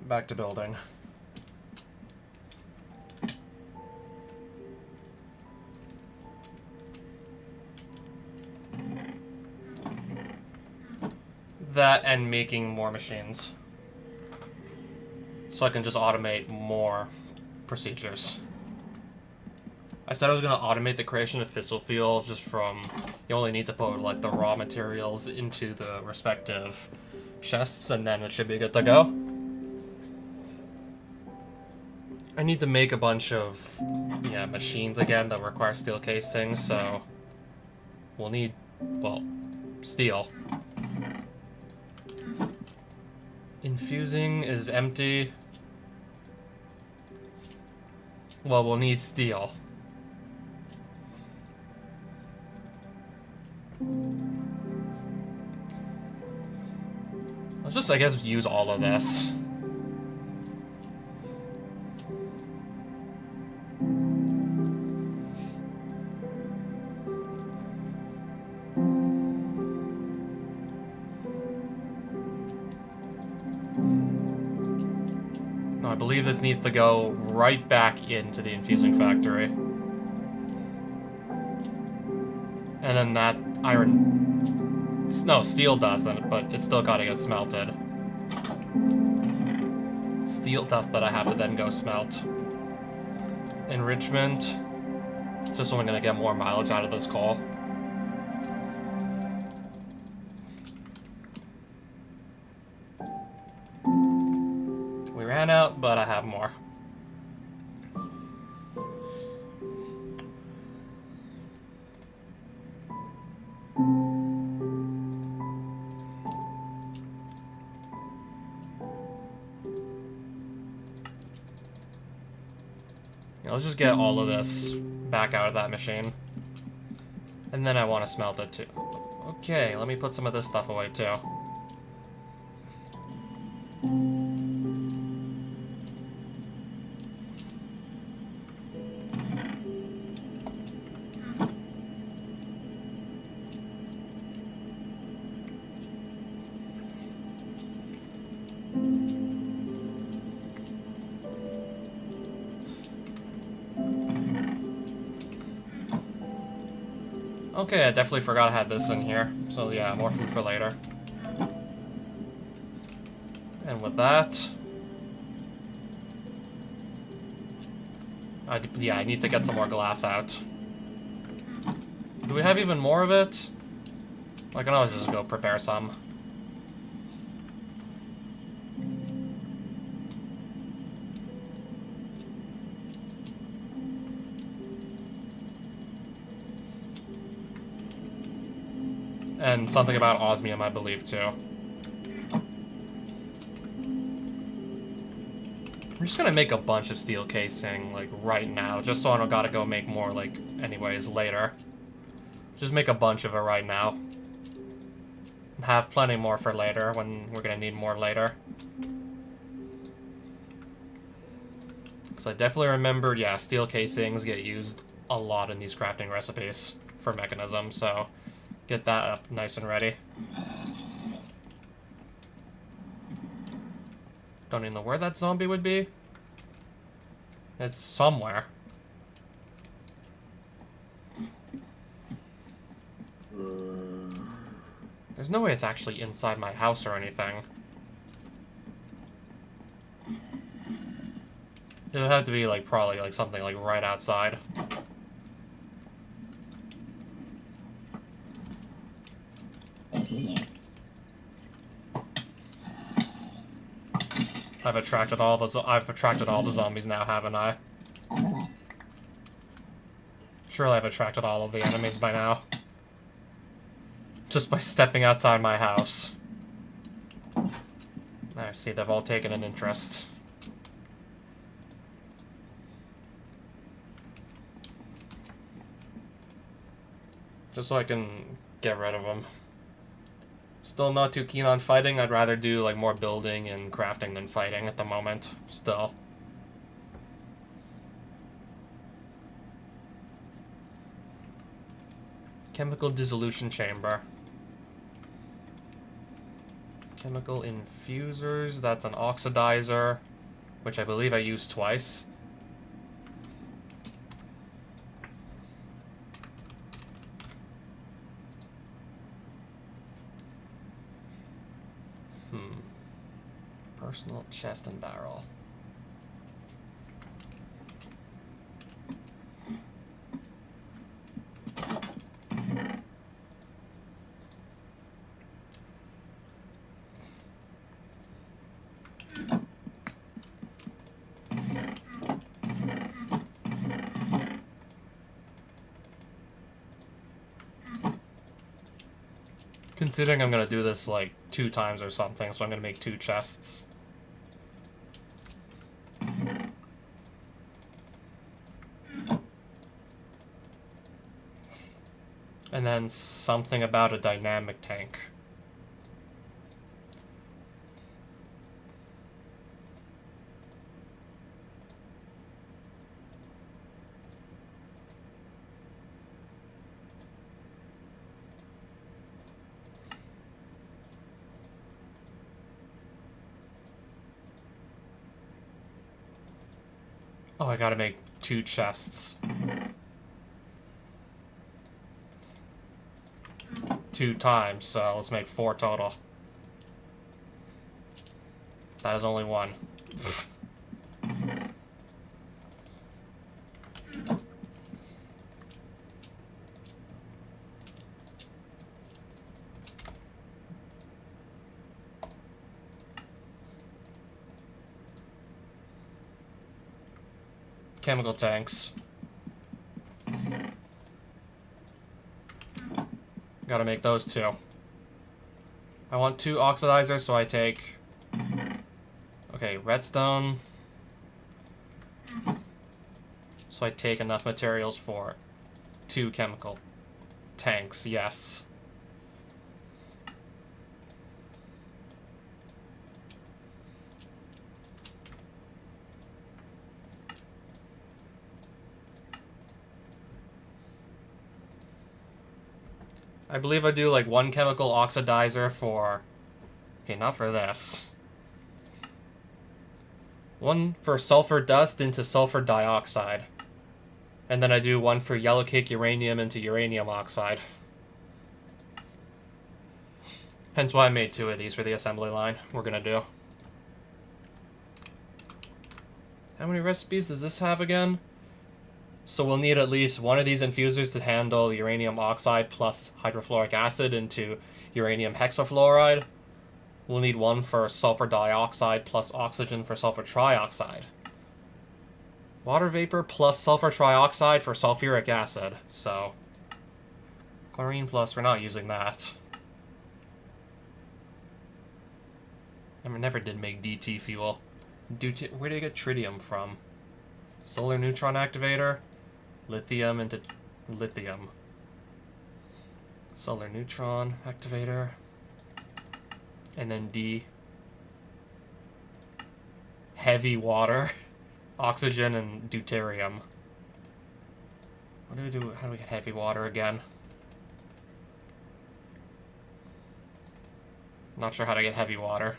back to building. That and making more machines. So I can just automate more procedures. I said I was going to automate the creation of fissile fuel just from... You only need to put, like, the raw materials into the respective chests, and then it should be good to go. I need to make a bunch of, yeah, machines again that require steel casings, so... We'll need, well, steel. Infusing is empty. Well, we'll need steel. Let's just, I guess, use all of this. No, I believe this needs to go right back into the infusing factory. And then that iron... No, steel doesn't, but it's still gotta get smelted. Steel dust that I have to then go smelt. Enrichment. Just so I'm gonna get more mileage out of this coal. We ran out, but I have more. Let's just get all of this back out of that machine. And then I want to smelt it too. Okay, let me put some of this stuff away too. Okay, I definitely forgot I had this in here. So yeah, more food for later. And with that... yeah, I need to get some more glass out. Do we have even more of it? I can always just go prepare some. And something about osmium, I believe, too. I'm just gonna make a bunch of steel casing, like, right now, just so I don't gotta go make more, like, anyways, later. Just make a bunch of it right now. Have plenty more for later, when we're gonna need more later. Because I definitely remember, yeah, steel casings get used a lot in these crafting recipes for Mekanism, so... Get that up nice and ready. Don't even know where that zombie would be. It's somewhere. There's no way it's actually inside my house or anything. It would have to be, like, probably, like, something, like, right outside. I've attracted all the zombies now, haven't I? Surely I've attracted all of the enemies by now. Just by stepping outside my house. I see, they've all taken an interest. Just so I can get rid of them. Still not too keen on fighting. I'd rather do, like, more building and crafting than fighting at the moment, still. Chemical dissolution chamber. Chemical infusers, that's an oxidizer, which I believe I used twice. Personal chest and barrel. Considering I'm gonna do this like 2 times or something, so I'm gonna make 2 chests. And then something about a dynamic tank. Oh, I gotta make 2 chests. 2 times, so let's make 4 total. That is only 1. Chemical tanks. Gotta make those 2. I want 2 oxidizers, so I take... Okay, redstone. So I take enough materials for 2 chemical tanks, yes. I believe I do like 1 chemical oxidizer for... Okay, not for this. 1 for sulfur dust into sulfur dioxide. And then I do 1 for yellow cake uranium into uranium oxide. Hence why I made 2 of these for the assembly line we're gonna do. How many recipes does this have again? So we'll need at least 1 of these infusers to handle uranium oxide plus hydrofluoric acid into uranium hexafluoride. We'll need 1 for sulfur dioxide plus oxygen for sulfur trioxide. Water vapor plus sulfur trioxide for sulfuric acid, so... Chlorine plus, we're not using that. I never did make DT fuel. Where did I get tritium from? Solar neutron activator? Lithium into lithium. Solar neutron activator. And then D. Heavy water. Oxygen and deuterium. What do we do? How do we get heavy water again? Not sure how to get heavy water.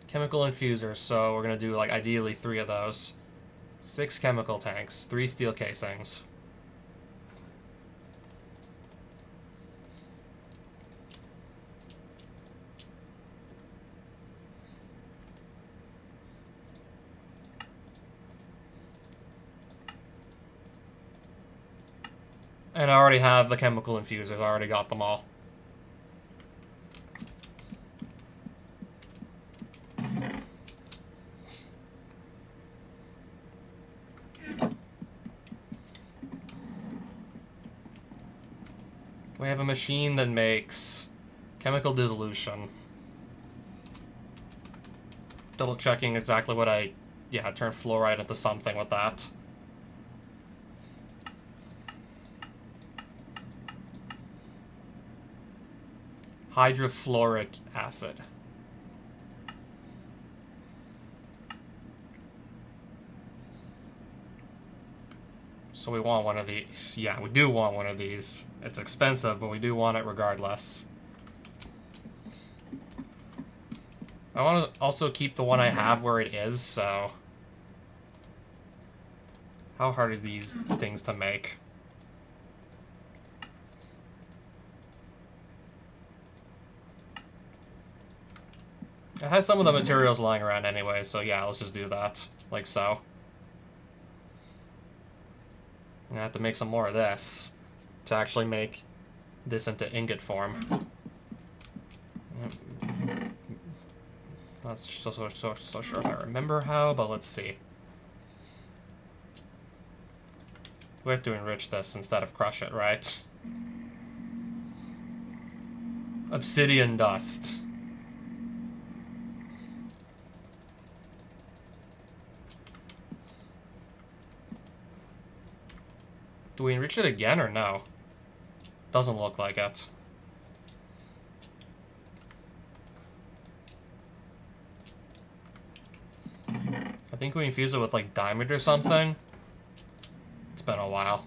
Chemical infusers, so we're gonna do like ideally 3 of those. 6 chemical tanks, 3 steel casings. And I already have the chemical infusers, I already got them all. We have a machine that makes chemical dissolution. Double checking exactly what I turned fluoride into something with that. Hydrofluoric acid. So we want one of these. Yeah, we do want one of these. It's expensive, but we do want it regardless. I want to also keep the one I have where it is, so... How hard are these things to make? I had some of the materials lying around anyway, so yeah, let's just do that. Like so. And I have to make some more of this to actually make this into ingot form. Not so sure if I remember how, but let's see. We have to enrich this instead of crush it, right? Obsidian dust. Do we enrich it again or no? Doesn't look like it. I think we infuse it with like diamond or something. It's been a while.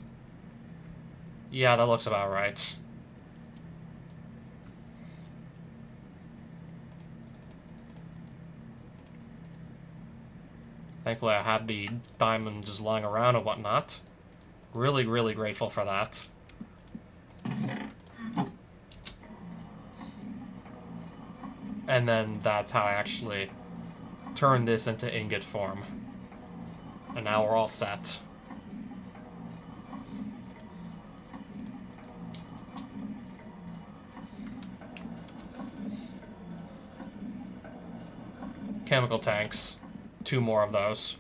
Yeah, that looks about right. Thankfully I had the diamond just lying around and whatnot. Really, really grateful for that. And then that's how I actually turn this into ingot form. And now we're all set. Chemical tanks. 2 more of those.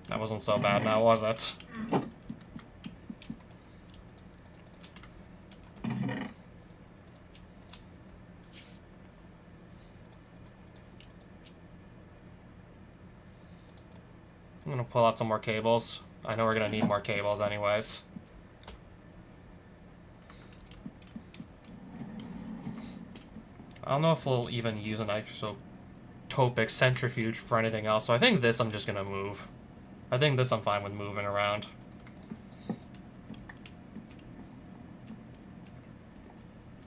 That wasn't so bad now, was it? I'm gonna pull out some more cables. I know we're gonna need more cables anyways. I don't know if we'll even use an isotopic centrifuge for anything else, so I think this I'm just gonna move. I think this I'm fine with moving around.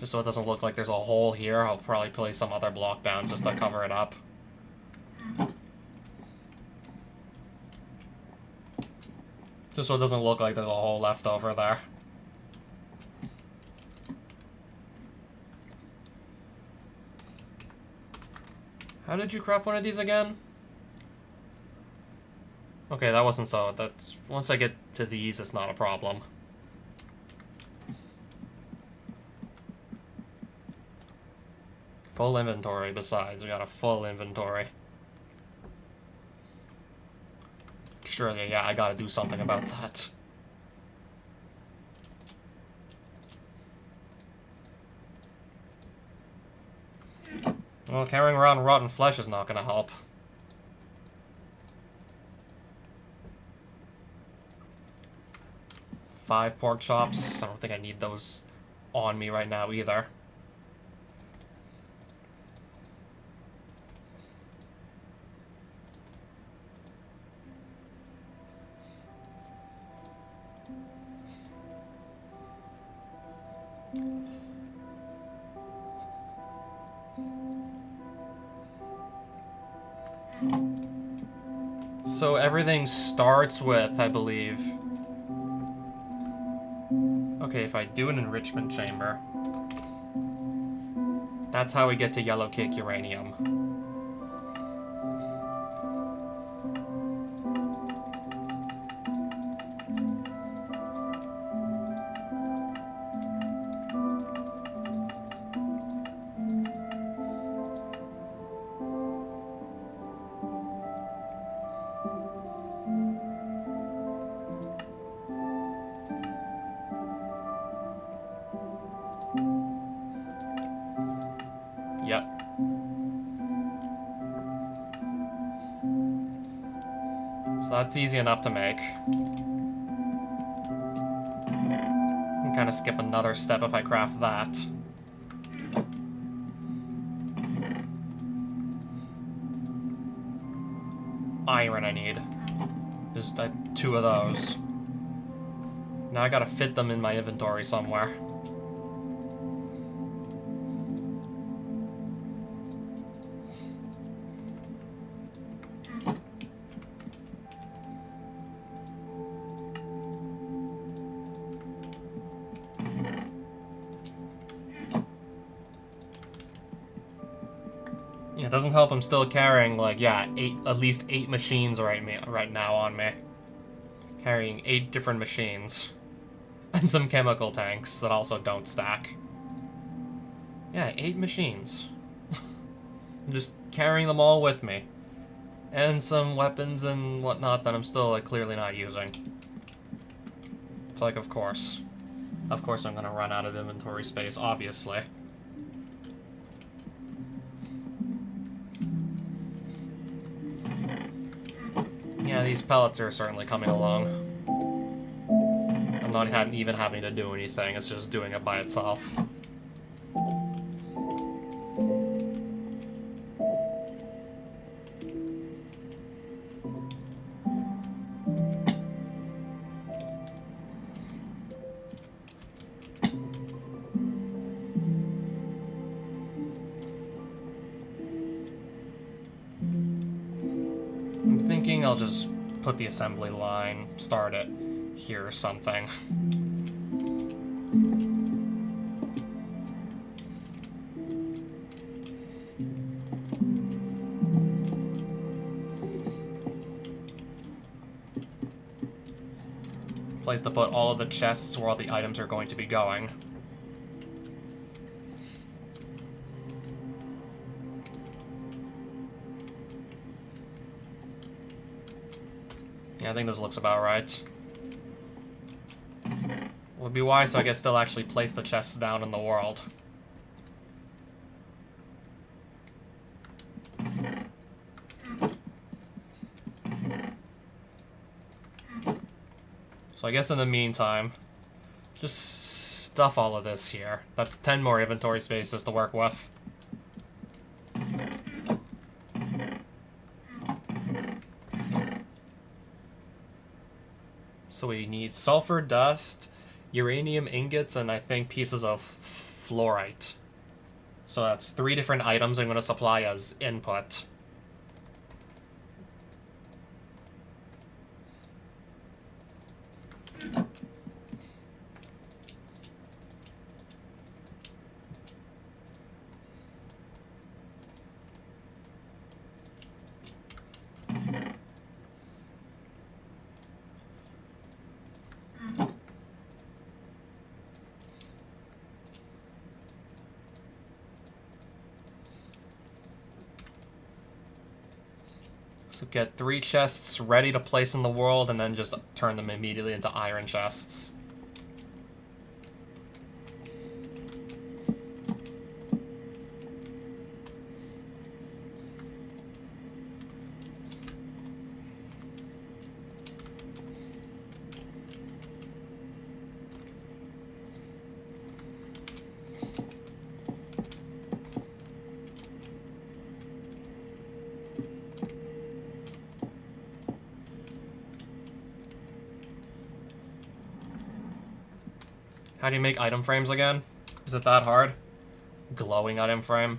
Just so it doesn't look like there's a hole here, I'll probably place some other block down just to cover it up. Just so it doesn't look like there's a hole left over there. How did you craft one of these again? Okay, that wasn't so. That's once I get to these, it's not a problem. Full inventory, besides. We got a full inventory. Surely, yeah, I gotta do something about that. Well, carrying around rotten flesh is not gonna help. Five pork chops. I don't think I need those on me right now either. So everything starts with, I believe... Okay, if I do an enrichment chamber... That's how we get to yellow cake uranium. Yep. that's easy enough to make. Can kind of skip another step if I craft that. Iron I need. Just 2 of those. Now I gotta fit them in my inventory somewhere. Yeah, it doesn't help I'm still carrying, like, yeah, at least 8 machines right now on me. Carrying 8 different machines. And some chemical tanks that also don't stack. Yeah, 8 machines. I'm just carrying them all with me. And some weapons and whatnot that I'm still, like, clearly not using. It's like, of course. Of course I'm gonna run out of inventory space, obviously. Yeah, these pellets are certainly coming along. I'm not even having to do anything, it's just doing it by itself. I'm thinking I'll just put the assembly line, start it here or something. Place to put all of the chests where all the items are going to be going. Yeah, I think this looks about right. Would be wise so I could still actually place the chests down in the world. So I guess in the meantime, just stuff all of this here. That's 10 more inventory spaces to work with. So we need sulfur dust, uranium ingots, and I think pieces of fluorite. So that's 3 different items I'm going to supply as input. So get 3 chests ready to place in the world, and then just turn them immediately into iron chests. How do you make item frames again? Is it that hard? Glowing item frame?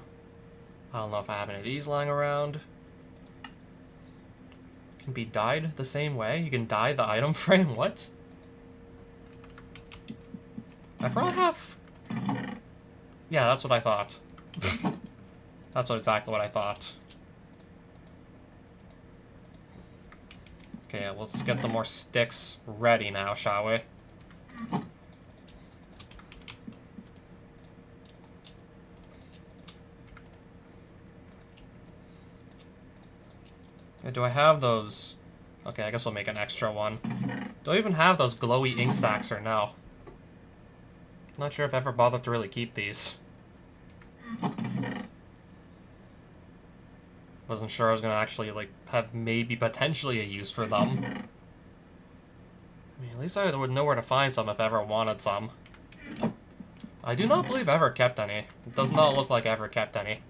I don't know if I have any of these lying around. Can be dyed the same way? You can dye the item frame? What? I probably have... Yeah, that's what I thought. That's exactly what I thought. Okay, let's get some more sticks ready now, shall we? Do I have those? Okay, I guess we'll make an extra one. Do I even have those glowy ink sacks or no? Not sure if I ever bothered to really keep these. Wasn't sure I was gonna actually, like, have maybe potentially a use for them. I mean, at least I would know where to find some if I ever wanted some. I do not believe Ever kept any. It does not look like Ever kept any.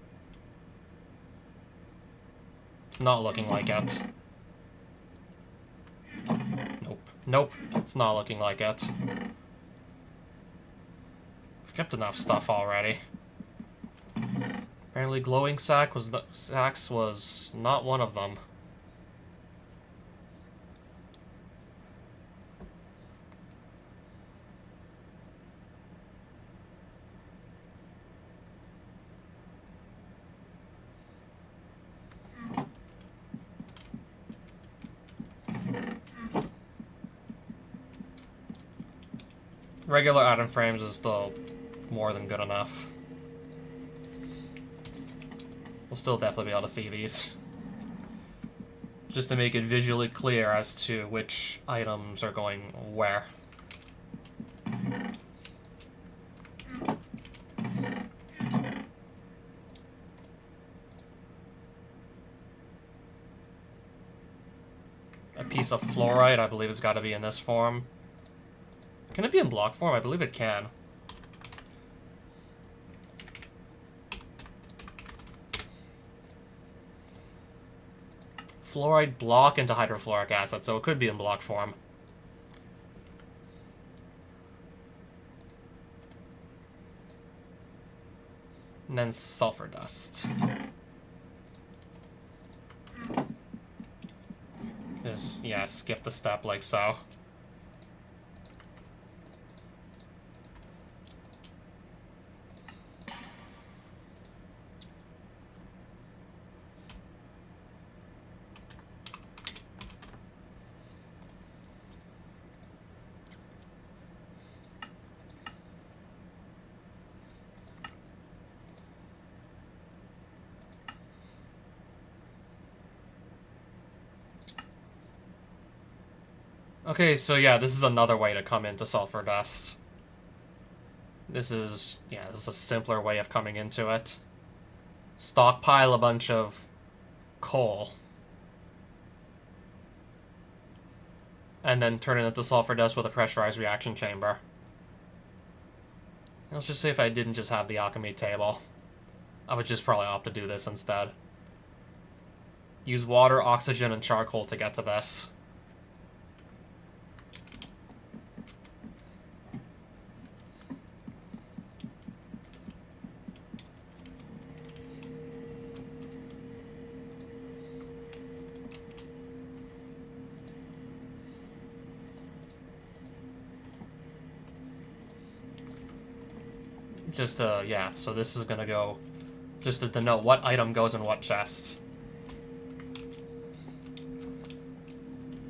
It's not looking like it. Nope. Nope. It's not looking like it. I've kept enough stuff already. Apparently glowing sacks was not one of them. Regular item frames is still more than good enough. We'll still definitely be able to see these. Just to make it visually clear as to which items are going where. A piece of fluorite, I believe it's got to be in this form. Can it be in block form? I believe it can. Fluoride block into hydrofluoric acid, so it could be in block form. And then sulfur dust. Just, yeah, skip the step like so. Okay, so yeah, this is another way to come into sulfur dust. This is a simpler way of coming into it. Stockpile a bunch of coal. And then turn it into sulfur dust with a pressurized reaction chamber. Let's just say if I didn't just have the alchemy table, I would just probably opt to do this instead. Use water, oxygen, and charcoal to get to this. Just, yeah, so this is gonna go just to denote what item goes in what chest.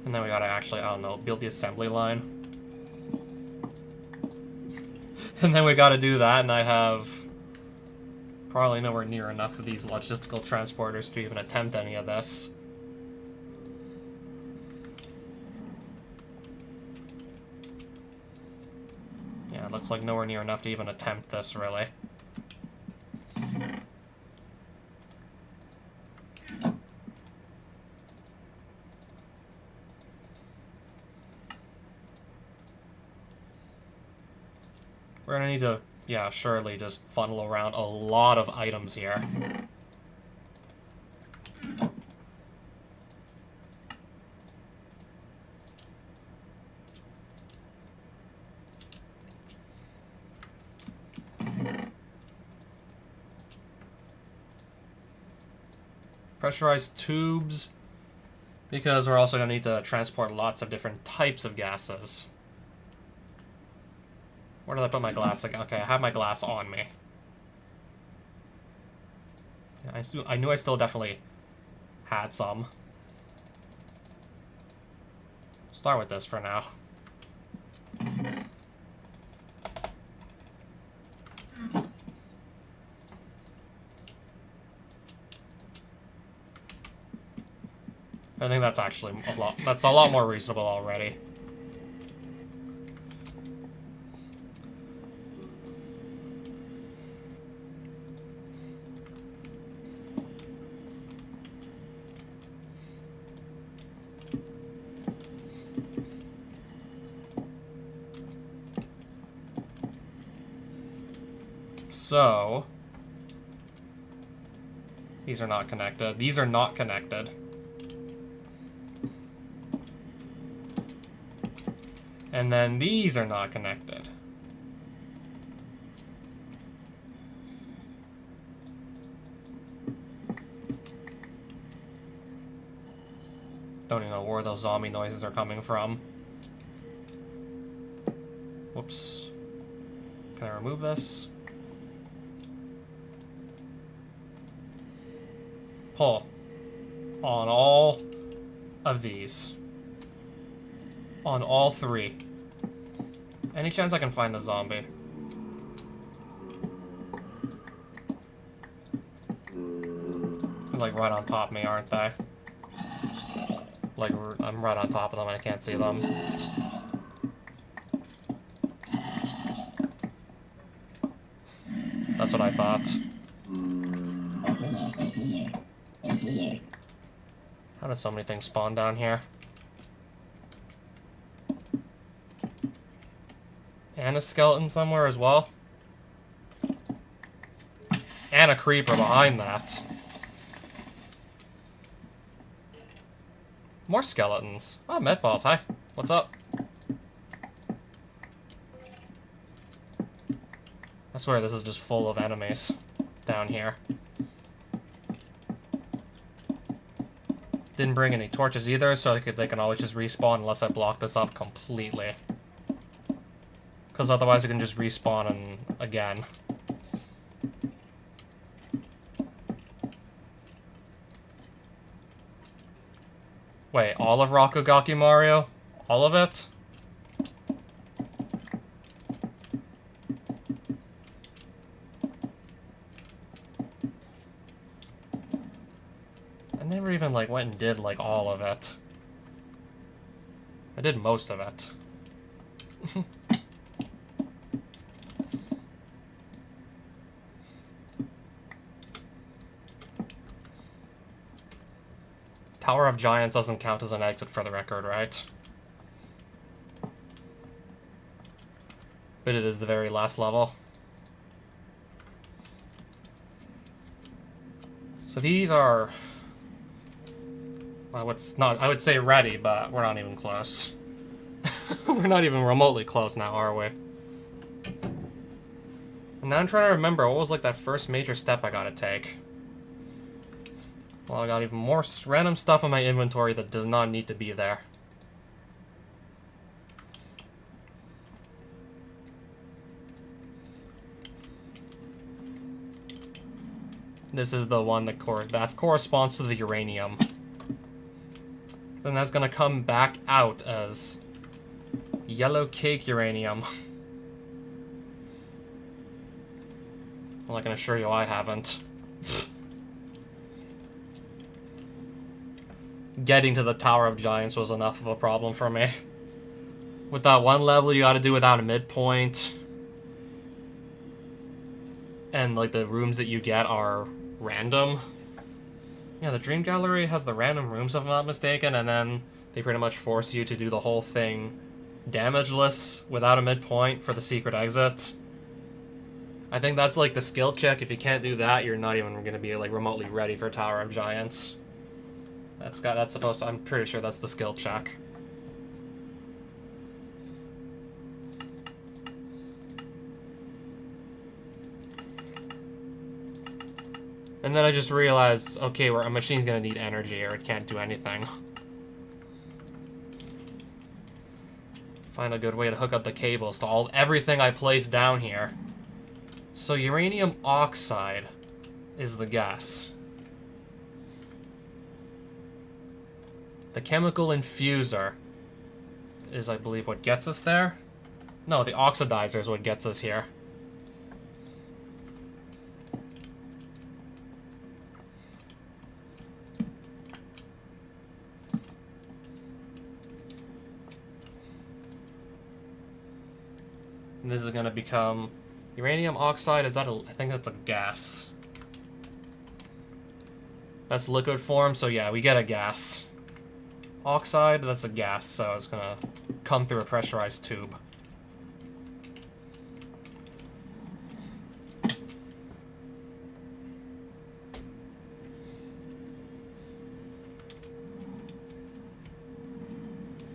And then we gotta actually, I don't know, build the assembly line. And then we gotta do that, and I have probably nowhere near enough of these logistical transporters to even attempt any of this. Yeah, it looks like nowhere near enough to even attempt this, really. We're gonna need to, yeah, surely just funnel around a lot of items here. Pressurized tubes, because we're also going to need to transport lots of different types of gases. Where did I put my glass again? Okay, I have my glass on me. Yeah, I knew I still definitely had some. Start with this for now. I think that's actually that's a lot more reasonable already. So... these are not connected. These are not connected. And then these are not connected. Don't even know where those zombie noises are coming from. Whoops. Can I remove this? Pull. On all of these. On all three. Any chance I can find the zombie? They're like right on top of me, aren't they? Like, I'm right on top of them and I can't see them. That's what I thought. How did so many things spawn down here? And a skeleton somewhere as well? And a creeper behind that. More skeletons. Oh, Medballs, hi. What's up? I swear this is just full of enemies down here. Didn't bring any torches either, so they can always just respawn unless I block this up completely. Because otherwise it can just respawn and again. Wait, all of Rakugaki Mario? All of it? I never even, like, went and did, like, all of it. I did most of it. Tower of Giants doesn't count as an exit for the record, right? But it is the very last level. So these are... well, it's not... I would say ready, but we're not even close. We're not even remotely close now, are we? And now I'm trying to remember, what was like that first major step I gotta take? Well, I got even more random stuff in my inventory that does not need to be there. This is the one that corresponds to the uranium. Then that's gonna come back out as yellow cake uranium. Well, I can assure you I haven't. Getting to the Tower of Giants was enough of a problem for me. With that one level, you gotta do without a midpoint. And, like, the rooms that you get are random. Yeah, the Dream Gallery has the random rooms, if I'm not mistaken, and then they pretty much force you to do the whole thing damageless without a midpoint for the secret exit. I think that's, like, the skill check. If you can't do that, you're not even gonna be, like, remotely ready for Tower of Giants. That's supposed to... I'm pretty sure that's the skill check. And then I just realized, okay, a machine's gonna need energy or it can't do anything. Find a good way to hook up the cables to everything I place down here. So uranium oxide is the gas. The chemical infuser is, I believe, what gets us there. No, the oxidizer is what gets us here. And this is going to become uranium oxide. Is that I think that's a gas. That's liquid form, so yeah, we get a gas. Oxide, that's a gas, so it's gonna come through a pressurized tube.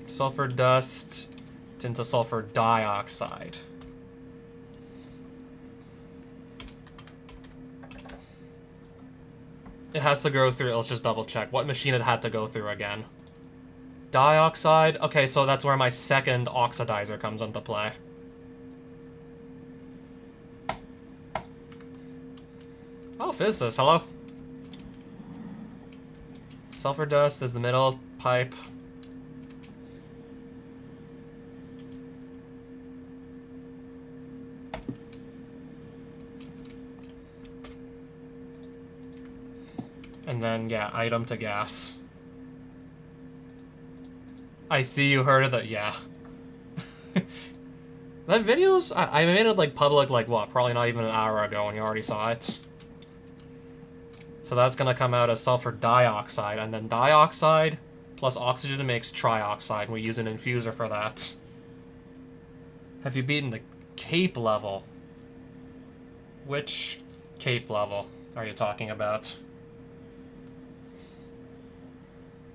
sulfur dust into sulfur dioxide. It has to go through, let's just double check what machine it had to go through again. Dioxide, okay, so that's where my second oxidizer comes into play. Oh, physicist, hello. Sulfur dust is the middle pipe. And then, yeah, item to gas. I see you heard of that, yeah. That video's, I made it, like, public, like, what, probably not even an hour ago, and you already saw it. So that's gonna come out as sulfur dioxide, and then dioxide plus oxygen makes trioxide, and we use an infuser for that. Have you beaten the cape level? Which cape level are you talking about?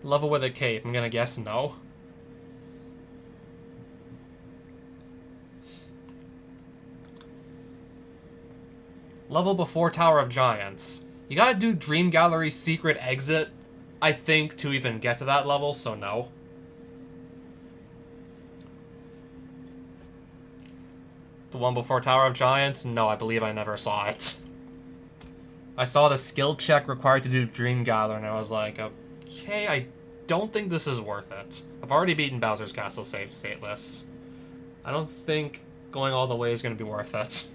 Level with a cape, I'm gonna guess no. Level before Tower of Giants. You gotta do Dream Gallery's secret exit, I think, to even get to that level, so no. The one before Tower of Giants? No, I believe I never saw it. I saw the skill check required to do Dream Gallery, and I was like, okay, I don't think this is worth it. I've already beaten Bowser's Castle save stateless. I don't think going all the way is going to be worth it.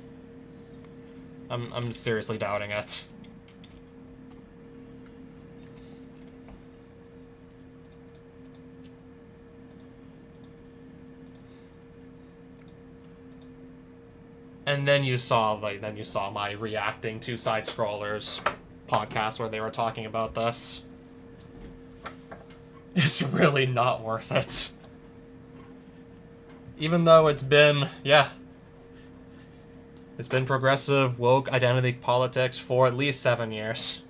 I'm seriously doubting it. And then you saw my reacting to Side Scrollers podcast where they were talking about this. It's really not worth it. Even though it's been, yeah. It's been progressive, woke identity politics for at least 7 years.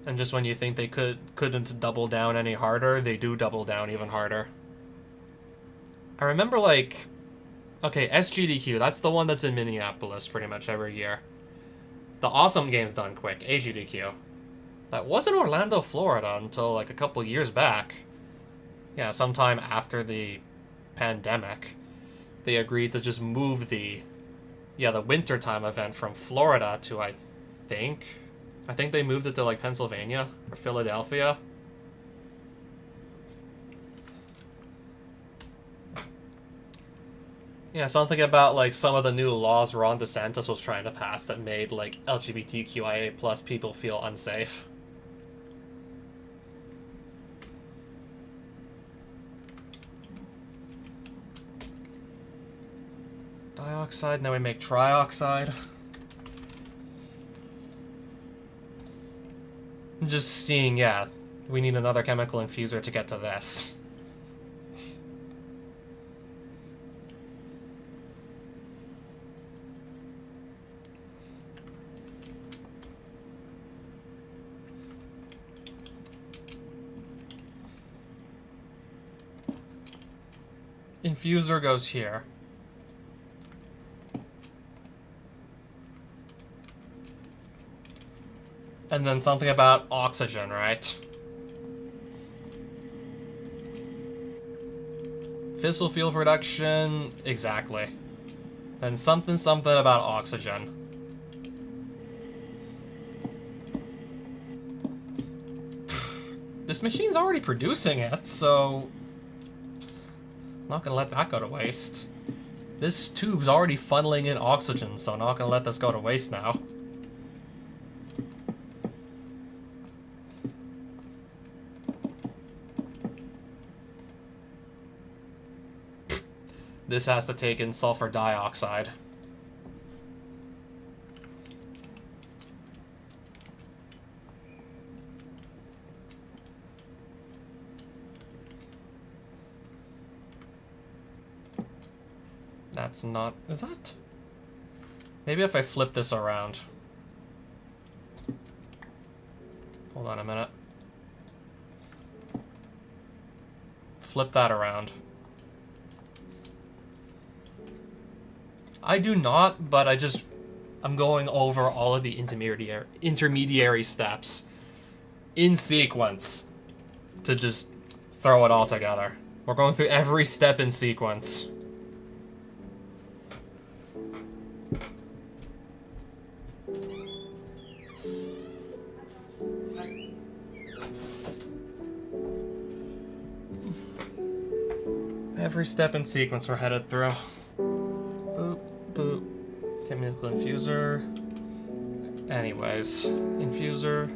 And just when you think they couldn't double down any harder, they do double down even harder. I remember, like... Okay, SGDQ, that's the one that's in Minneapolis pretty much every year. The Awesome Games Done Quick, AGDQ. That wasn't Orlando, Florida until, like, a couple years back. Yeah, sometime after the pandemic. They agreed to just move the wintertime event from Florida to, I think they moved it to, like, Pennsylvania or Philadelphia. Yeah, something about, like, some of the new laws Ron DeSantis was trying to pass that made, like, LGBTQIA plus people feel unsafe. Dioxide, now we make trioxide. I'm just seeing, yeah, we need another chemical infuser to get to this. Infuser goes here. And then something about oxygen, right? Fissile field production, exactly. And something about oxygen. This machine's already producing it, so... I'm not gonna let that go to waste. This tube's already funneling in oxygen, so I'm not gonna let this go to waste now. This has to take in sulfur dioxide. That's not... Is that... Maybe if I flip this around. Hold on a minute. Flip that around. I do not, but I'm going over all of the intermediary steps in sequence to just throw it all together. We're going through every step in sequence. Every step in sequence we're headed through. Boop, boop. Chemical infuser. Anyways, infuser.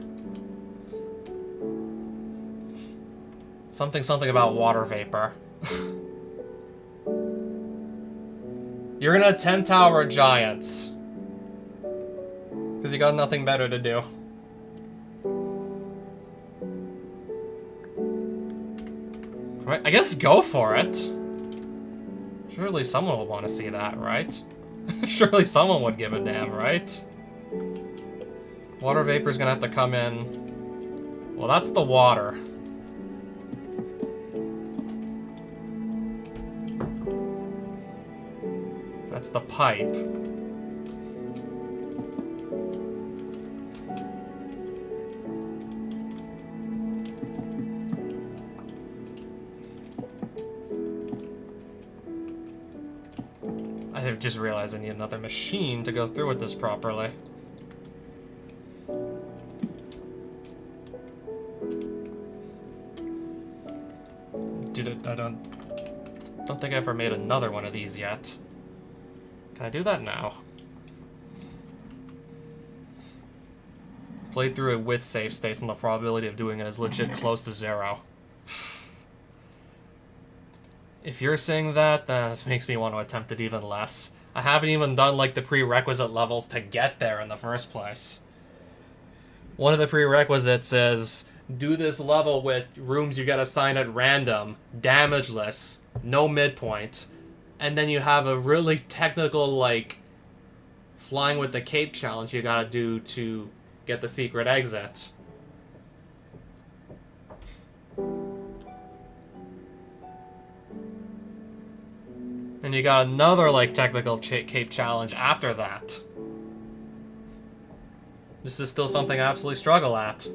Something about water vapor. You're gonna attempt Tower of Giants. Because you got nothing better to do. Right, I guess go for it. Surely someone will want to see that, right? Surely someone would give a damn, right? Water vapor's gonna have to come in. Well, that's the water. That's the pipe. I just realized I need another machine to go through with this properly. Dude, I don't think I ever made another one of these yet. Can I do that now? Played through it with save states, and the probability of doing it is legit close to 0. If you're saying that, that makes me want to attempt it even less. I haven't even done, like, the prerequisite levels to get there in the first place. One of the prerequisites is, do this level with rooms you get assigned at random, damageless, no midpoint, and then you have a really technical, like, flying with the cape challenge you gotta do to get the secret exit. And you got another, like, technical cape challenge after that. This is still something I absolutely struggle at.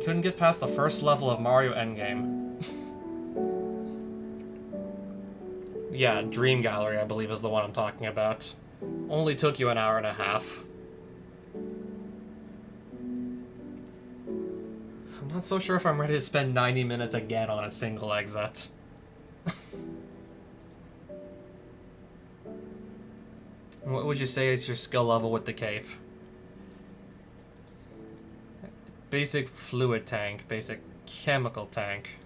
Couldn't get past the first level of Mario Endgame. Yeah, Dream Gallery, I believe, is the one I'm talking about. Only took you an hour and a half. I'm not so sure if I'm ready to spend 90 minutes again on a single exit. What would you say is your skill level with the cape? Basic fluid tank, basic chemical tank.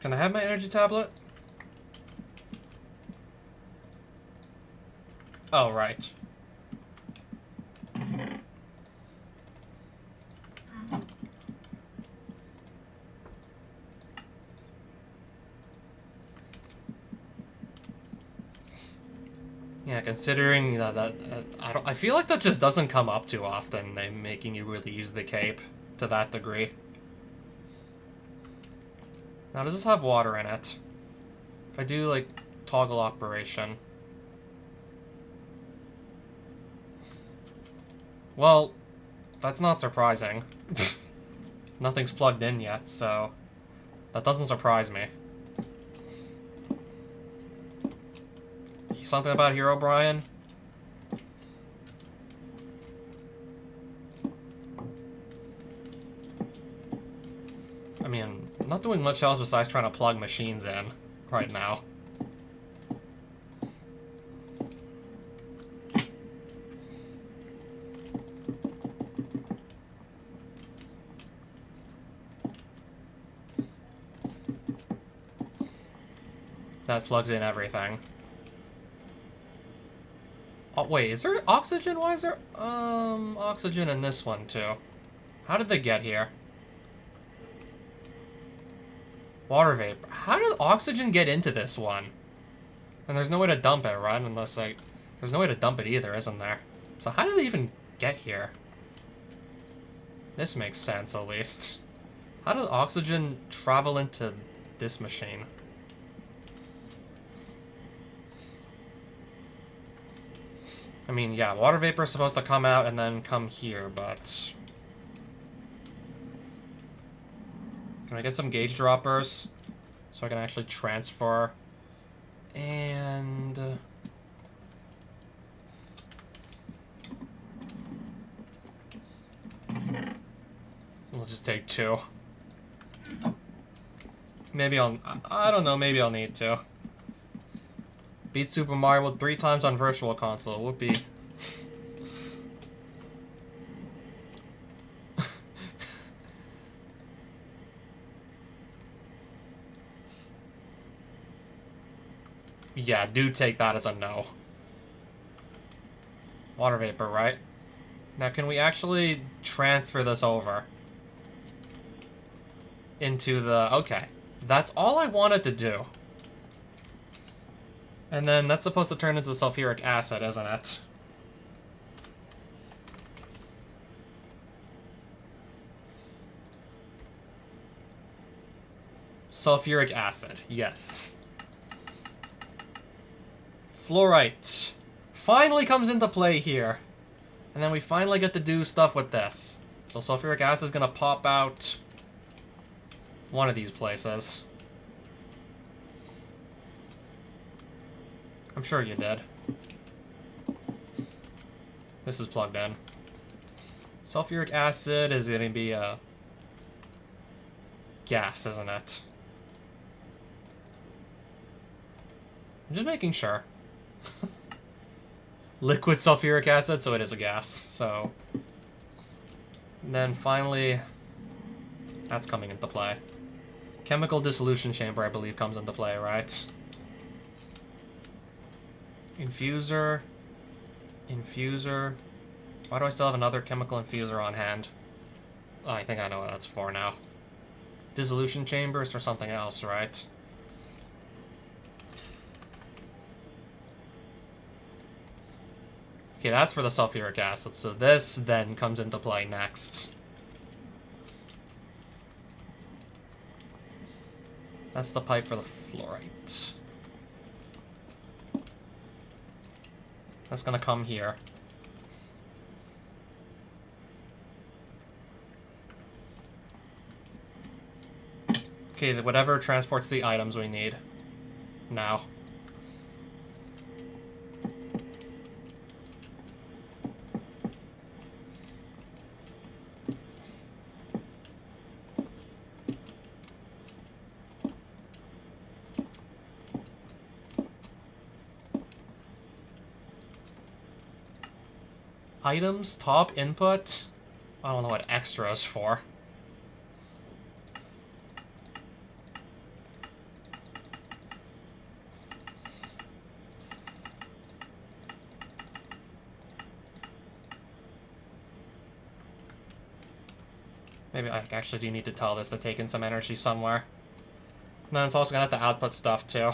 Can I have my energy tablet? Oh, right. Yeah, considering that I feel like that just doesn't come up too often, making you really use the cape to that degree. Now, does this have water in it? If I do, like, toggle operation. Well, that's not surprising. Nothing's plugged in yet, so that doesn't surprise me. Something about Herobrine? I mean, I'm not doing much else besides trying to plug machines in right now. That plugs in everything. Oh, wait, is there oxygen? Why is there, oxygen in this one, too? How did they get here? Water vapor. How did oxygen get into this one? And there's no way to dump it, right? Unless, like, there's no way to dump it either, isn't there? So how did it even get here? This makes sense, at least. How did oxygen travel into this machine? I mean, yeah, water vapor is supposed to come out and then come here, but... Can I get some gauge droppers so I can actually transfer? And... we'll just take 2. Maybe I don't know, maybe I'll need to. Beat Super Mario World 3 times on Virtual Console. Whoopee. Yeah, do take that as a no. Water vapor, right? Now, can we actually transfer this over? Into the... Okay. That's all I wanted to do. And then that's supposed to turn into sulfuric acid, isn't it? Sulfuric acid, yes. Fluorite. Finally comes into play here. And then we finally get to do stuff with this. So sulfuric acid is gonna pop out one of these places. I'm sure you did. This is plugged in. Sulfuric acid is going to be a gas, isn't it? I'm just making sure. Liquid sulfuric acid, so it is a gas. So, and then finally, that's coming into play. Chemical dissolution chamber, I believe, comes into play, right? Infuser. Infuser. Why do I still have another chemical infuser on hand? Oh, I think I know what that's for now. Dissolution chamber is for something else, right? Okay, that's for the sulfuric acid, so this then comes into play next. That's the pipe for the fluorite. That's gonna come here. Okay, whatever transports the items we need. Now. Items, top input. I don't know what extra is for. Maybe I actually do need to tell this to take in some energy somewhere. And then it's also gonna have to output stuff too.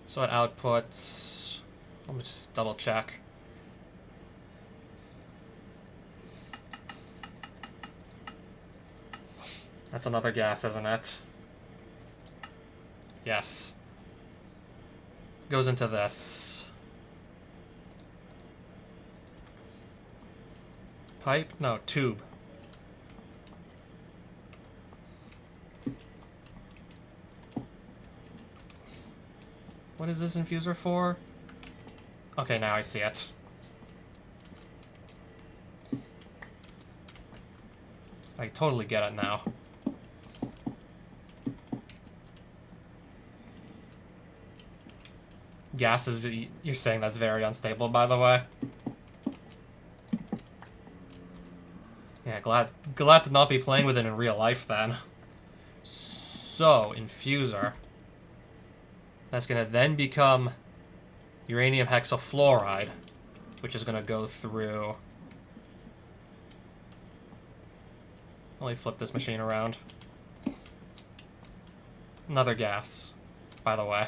So it outputs... Let me just double check. That's another gas, isn't it? Yes. Goes into this. Pipe? No, tube. What is this infuser for? Okay, now I see it. I totally get it now. Gas is... You're saying that's very unstable, by the way? Yeah, glad to not be playing with it in real life then. So, infuser. That's gonna then become uranium hexafluoride, which is gonna go through... Let me flip this machine around. Another gas, by the way.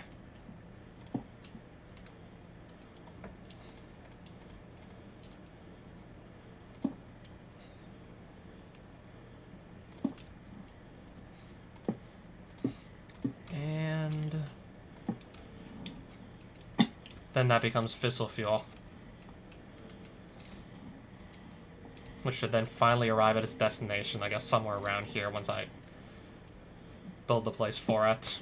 And then that becomes fissile fuel, which should then finally arrive at its destination, I guess somewhere around here once I build the place for it.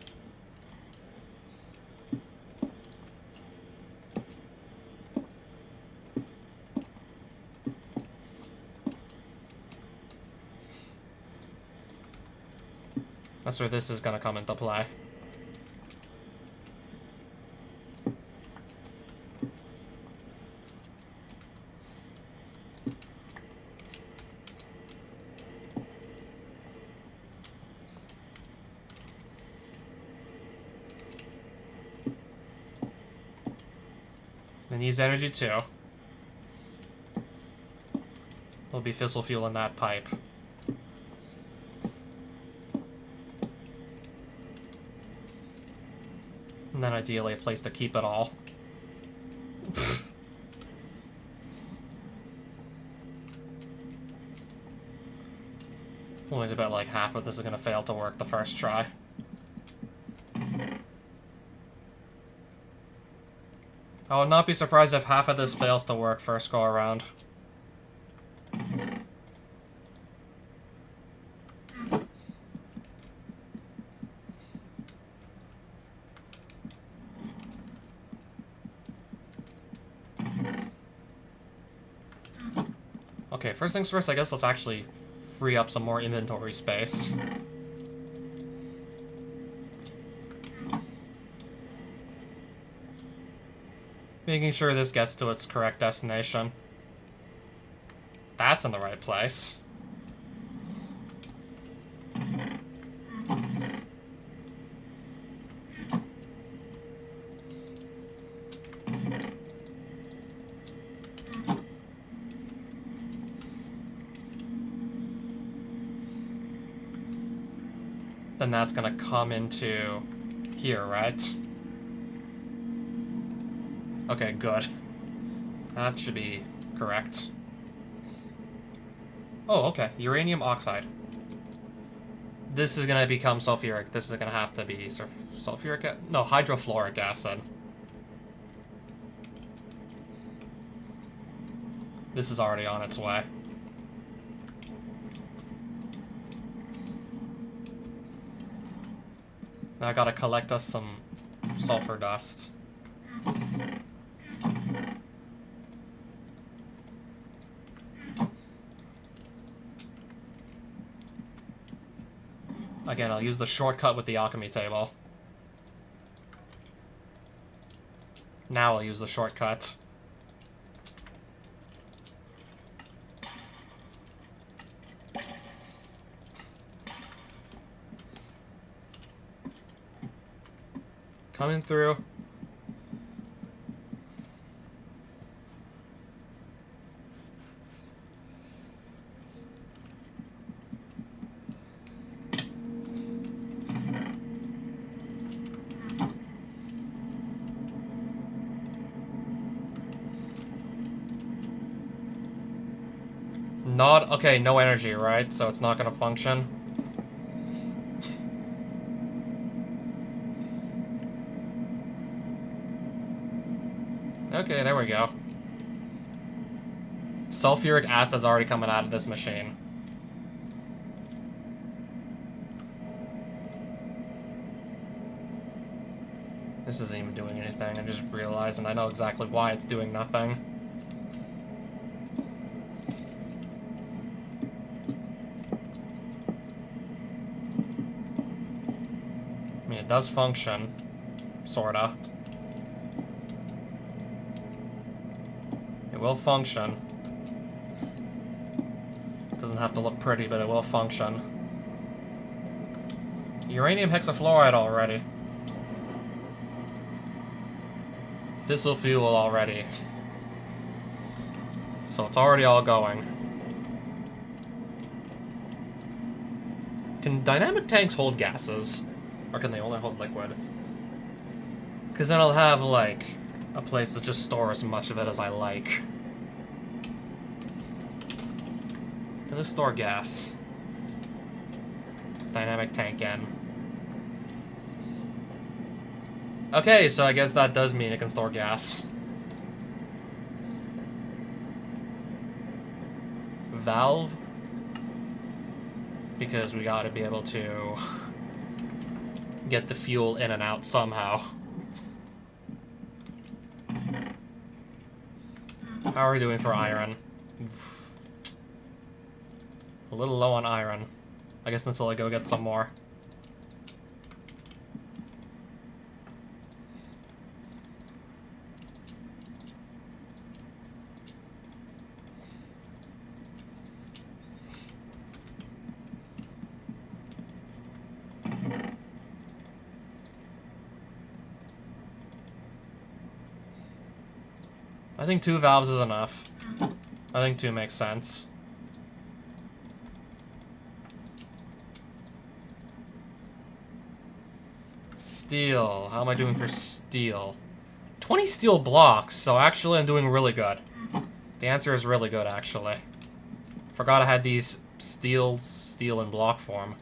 That's where this is going to come into play. It needs energy too. There'll be fissile fuel in that pipe. And then ideally a place to keep it all. Only about like half of this is going to fail to work the first try. I would not be surprised if half of this fails to work first go around. Okay, first things first, I guess let's actually free up some more inventory space. Making sure this gets to its correct destination. That's in the right place. Then that's gonna come into here, right? Okay, good. That should be correct. Oh, okay. Uranium oxide. This is gonna become sulfuric. This is gonna have to be sulfuric... No, hydrofluoric acid. This is already on its way. Now I gotta collect us some sulfur dust. Again, I'll use the shortcut with the alchemy table. Now I'll use the shortcut. Coming through. Not, okay, no energy, right? So it's not gonna function. Okay, there we go. Sulfuric acid's already coming out of this machine. This isn't even doing anything, I just realized, and I know exactly why it's doing nothing. I mean, it does function. Sorta. It will function. Doesn't have to look pretty, but it will function. Uranium hexafluoride already. Fissile fuel already. So it's already all going. Can dynamic tanks hold gases? Or can they only hold liquid? Because then I'll have, like, a place that just stores as much of it as I like. Can this store gas? Dynamic tank in. Okay, so I guess that does mean it can store gas. Valve? Because we gotta be able to get the fuel in and out somehow. How are we doing for iron? A little low on iron. I guess until I go get some more. I think 2 valves is enough. I think 2 makes sense. Steel. How am I doing for steel? 20 steel blocks, so actually I'm doing really good. The answer is really good, actually. Forgot I had these steel in block form.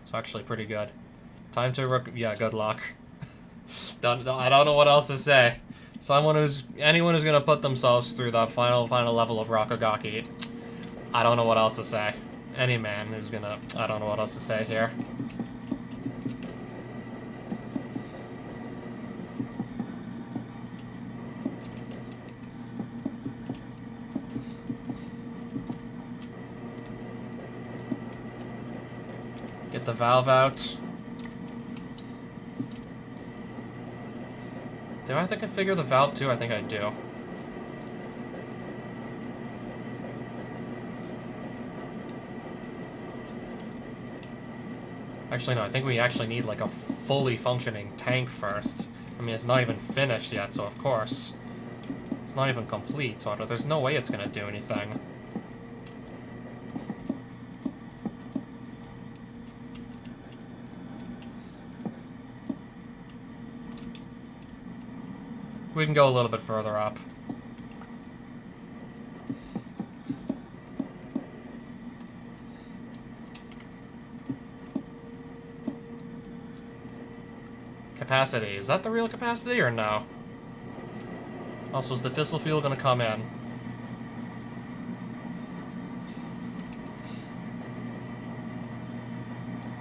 So actually pretty good. Time to yeah, good luck. I don't know what else to say. Anyone who's gonna put themselves through that final level of Rakugaki, I don't know what else to say. Any man who's gonna, I don't know what else to say here. Get the valve out. Do I have to configure the valve too? I think I do. Actually, no, I think we actually need like a fully functioning tank first. I mean, it's not even finished yet, so of course. It's not even complete, so there's no way it's gonna do anything. We can go a little bit further up. Capacity. Is that the real capacity or no? Also, is the fissile fuel gonna come in?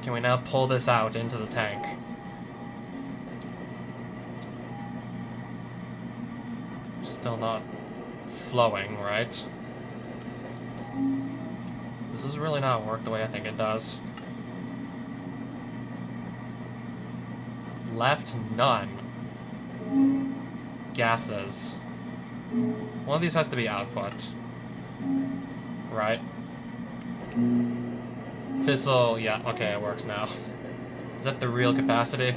Can we now pull this out into the tank? Still not flowing, right? Does this really not work the way I think it does? Left, none. Gases. One of these has to be output. Right? Fissile, yeah, okay, it works now. Is that the real capacity?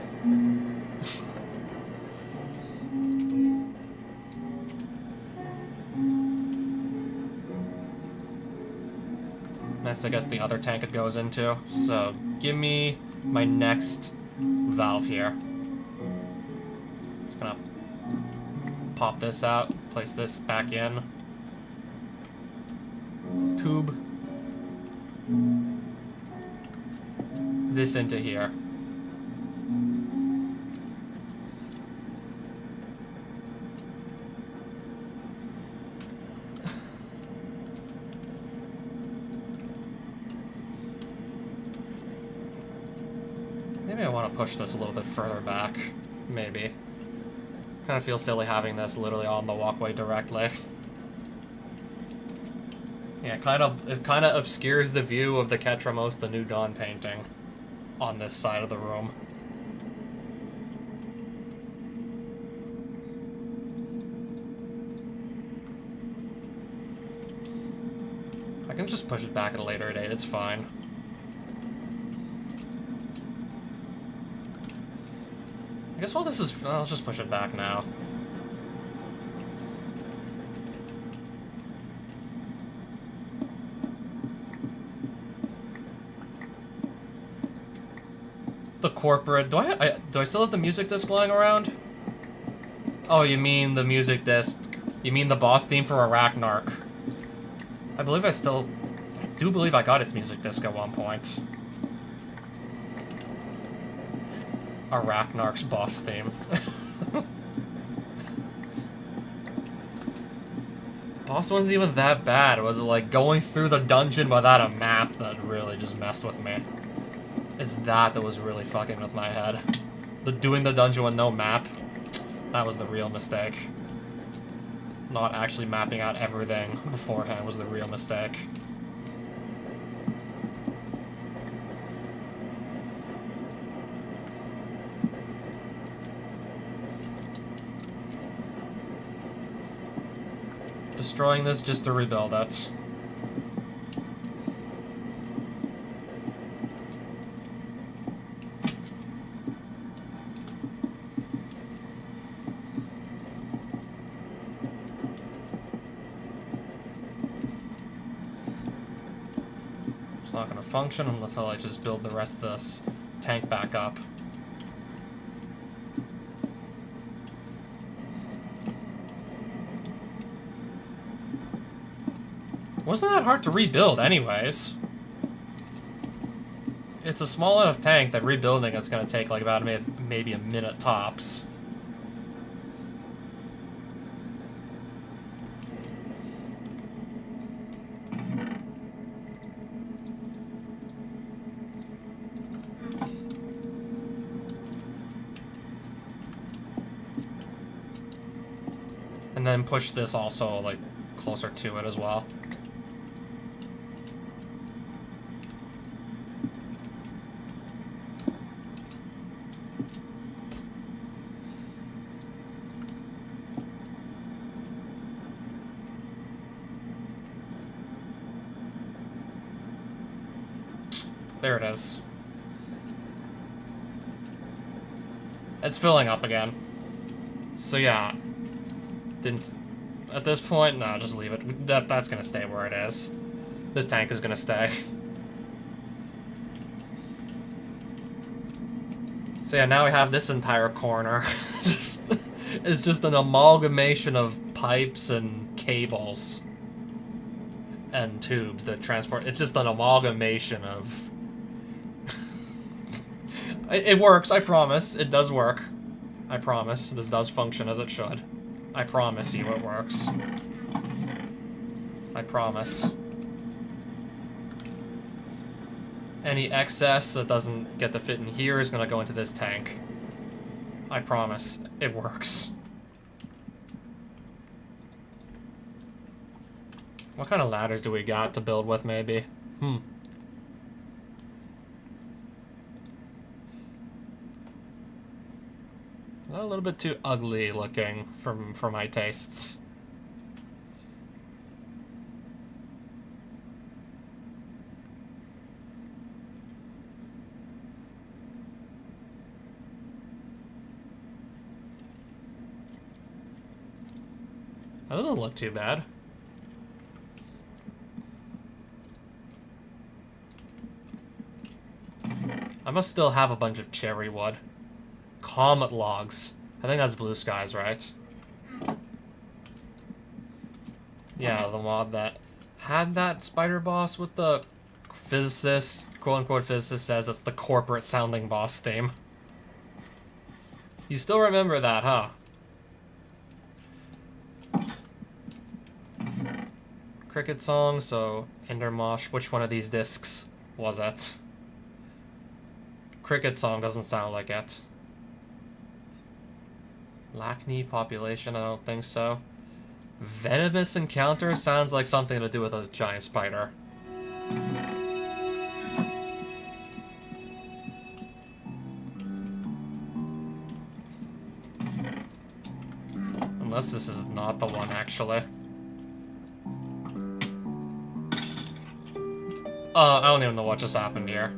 That's, I guess, the other tank it goes into. So, give me my next valve here. Just gonna pop this out, place this back in. Tube. This into here. Maybe I want to push this a little bit further back. Maybe. Kind of feels silly having this literally on the walkway directly. Yeah, it kind of obscures the view of the Ketramos, the New Dawn painting on this side of the room. I can just push it back at a later date, it's fine. I guess while this is... I'll just push it back now. The corporate... Do I still have the music disc lying around? Oh, you mean the music disc... You mean the boss theme for Arachnark. I do believe I got its music disc at one point. Arachnark's boss theme. Boss wasn't even that bad. It was like going through the dungeon without a map that really just messed with me. It's that was really fucking with my head. Doing the dungeon with no map, that was the real mistake. Not actually mapping out everything beforehand was the real mistake. Destroying this just to rebuild it. It's not going to function until I just build the rest of this tank back up. Wasn't that hard to rebuild anyways? It's a small enough tank that rebuilding it's going to take like about maybe a minute tops. And then push this also like closer to it as well. There it is. It's filling up again. So yeah. At this point, no, just leave it. That's gonna stay where it is. This tank is gonna stay. So yeah, now we have this entire corner. It's just an amalgamation of pipes and cables and tubes that transport. It's just an amalgamation of... It works, I promise. It does work. I promise. This does function as it should. I promise you it works. I promise. Any excess that doesn't get to fit in here is gonna go into this tank. I promise. It works. What kind of ladders do we got to build with, maybe? A little bit too ugly looking for my tastes. That doesn't look too bad. I must still have a bunch of cherry wood. Comet logs. I think that's Blue Skies, right? Yeah, the mod that had that spider boss with the physicist, quote-unquote physicist, says it's the corporate sounding boss theme. You still remember that, huh? Cricket song, so Endermosh. Which one of these discs was it? Cricket song doesn't sound like it. Lackney population, I don't think so. Venomous encounter sounds like something to do with a giant spider. Unless this is not the one, actually. I don't even know what just happened here.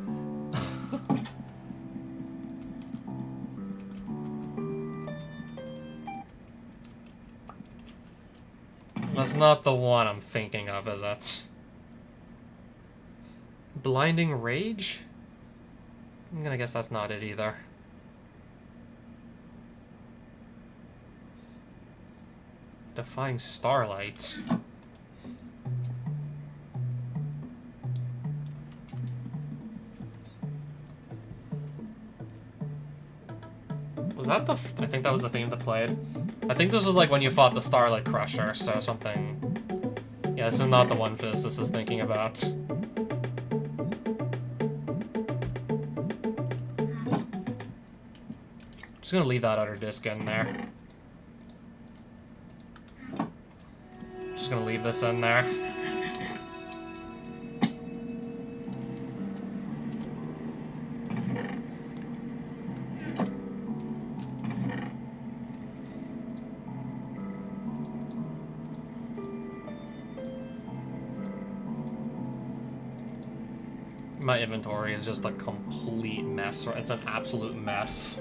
That's not the one I'm thinking of, is it? Blinding Rage? I'm gonna guess that's not it either. Defying Starlight. Was that the... I think that was the theme that played. I think this was like when you fought the Starlight Crusher, so something... Yeah, this is not the one Physicist is thinking about. Just gonna leave that other disc in there. Just gonna leave this in there. My inventory is just a complete mess. It's an absolute mess.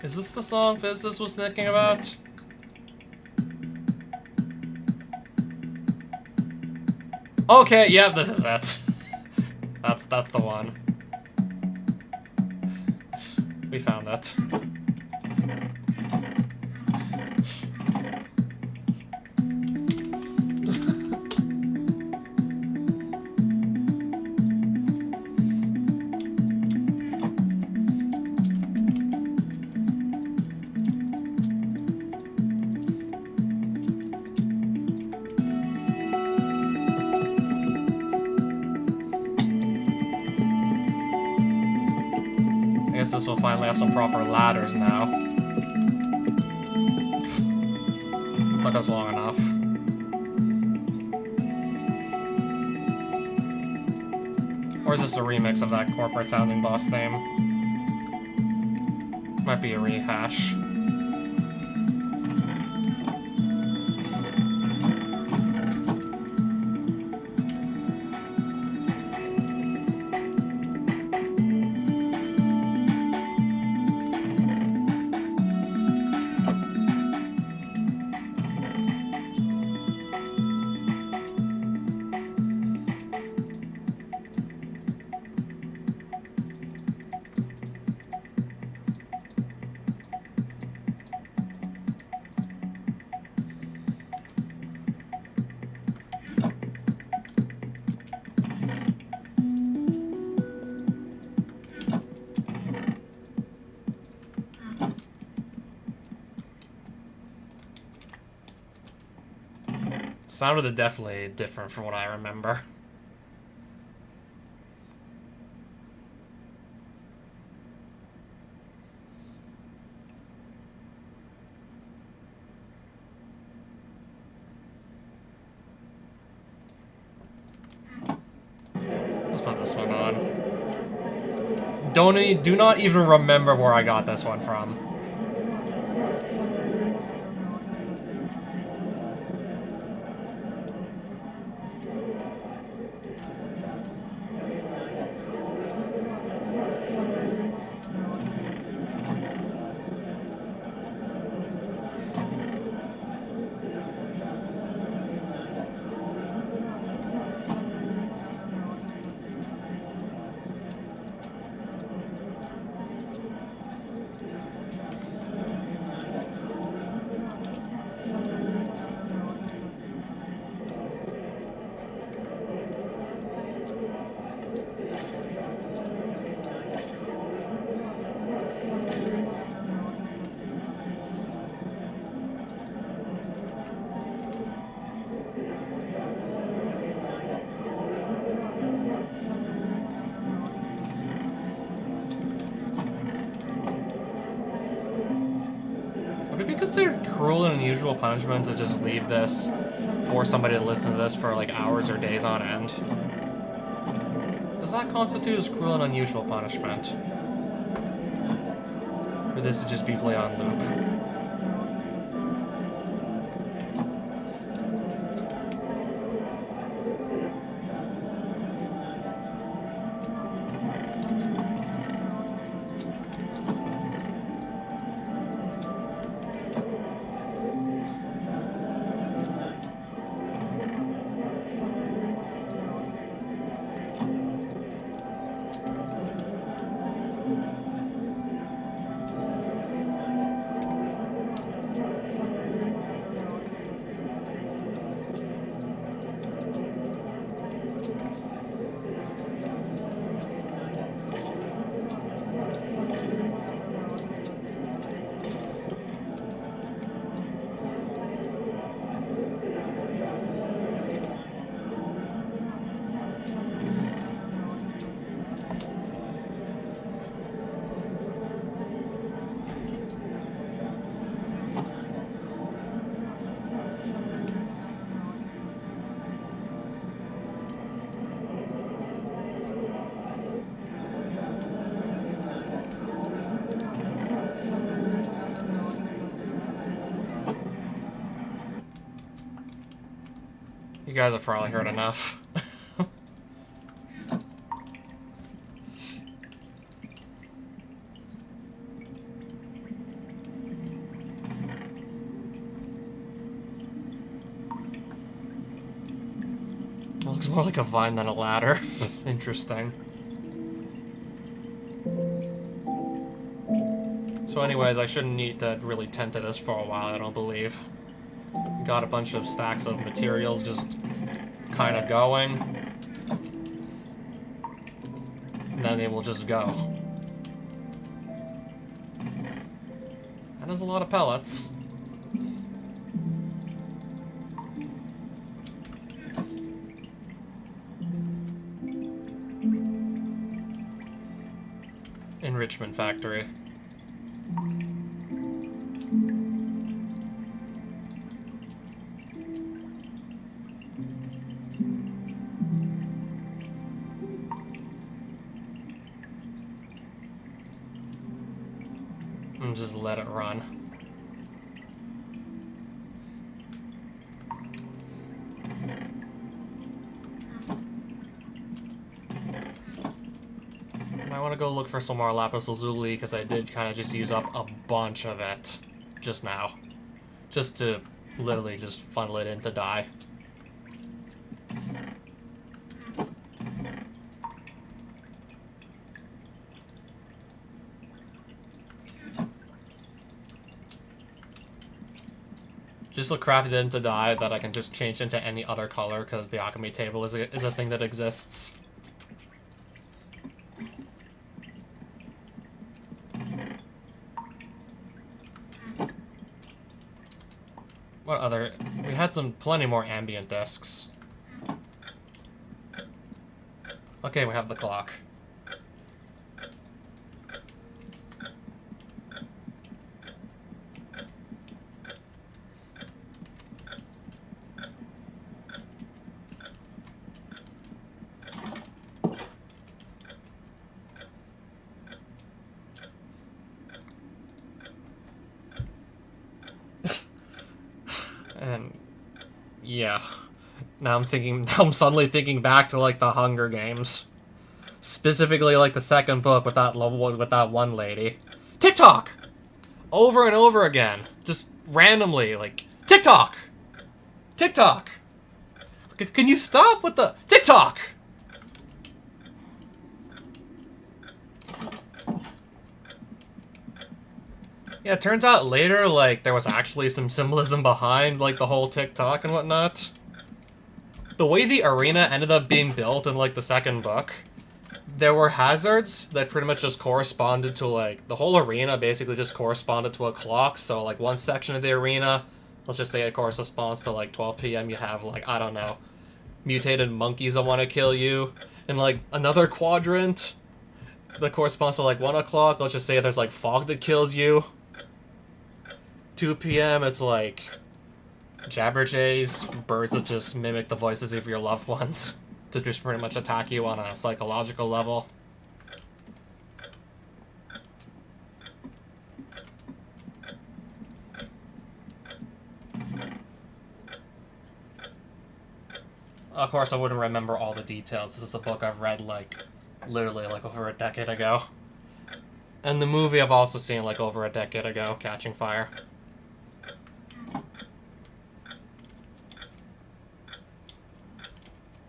Is this the song Physicist was thinking about? Okay, yep, this is it. That's the one. We found it. I guess this will finally have some proper ladders now. Took us long enough. Or is this a remix of that corporate sounding boss theme? Might be a rehash. Sounded definitely different from what I remember. Let's put this one on. Do not even remember where I got this one from. it be considered cruel and unusual punishment to just leave this for somebody to listen to this for like hours or days on end? Does that constitute as cruel and unusual punishment? For this to just be played on loop? You guys have probably heard enough. It looks more like a vine than a ladder. Interesting. So anyways, I shouldn't need to really tend to this for a while, I don't believe. Got a bunch of stacks of materials just kind of going. And then they will just go. That is a lot of pellets. Enrichment factory. And just let it run. I want to go look for some more lapis lazuli because I did kind of just use up a bunch of it just now. Just to literally just funnel it into dye. Just to craft it into dye that I can just change into any other color because the alchemy table is a thing that exists. What other... We had plenty more ambient discs. Okay, we have the clock. And yeah, now I'm suddenly thinking back to like the Hunger Games, specifically like the second book with that one lady. TikTok, over and over again, just randomly like TikTok, TikTok. Can you stop with the TikTok? Yeah, it turns out later, like, there was actually some symbolism behind, like, the whole TikTok and whatnot. The way the arena ended up being built in, like, the second book, there were hazards that pretty much just corresponded to, like, the whole arena basically just corresponded to a clock. So, like, one section of the arena, let's just say it corresponds to, like, 12 p.m. You have, like, I don't know, mutated monkeys that want to kill you. And, like, another quadrant that corresponds to, like, 1 o'clock, let's just say there's, like, fog that kills you. 2 p.m. it's like Jabberjays, birds that just mimic the voices of your loved ones to just pretty much attack you on a psychological level. Of course, I wouldn't remember all the details. This is a book I've read, like, literally, like, over a decade ago. And the movie I've also seen, like, over a decade ago, Catching Fire.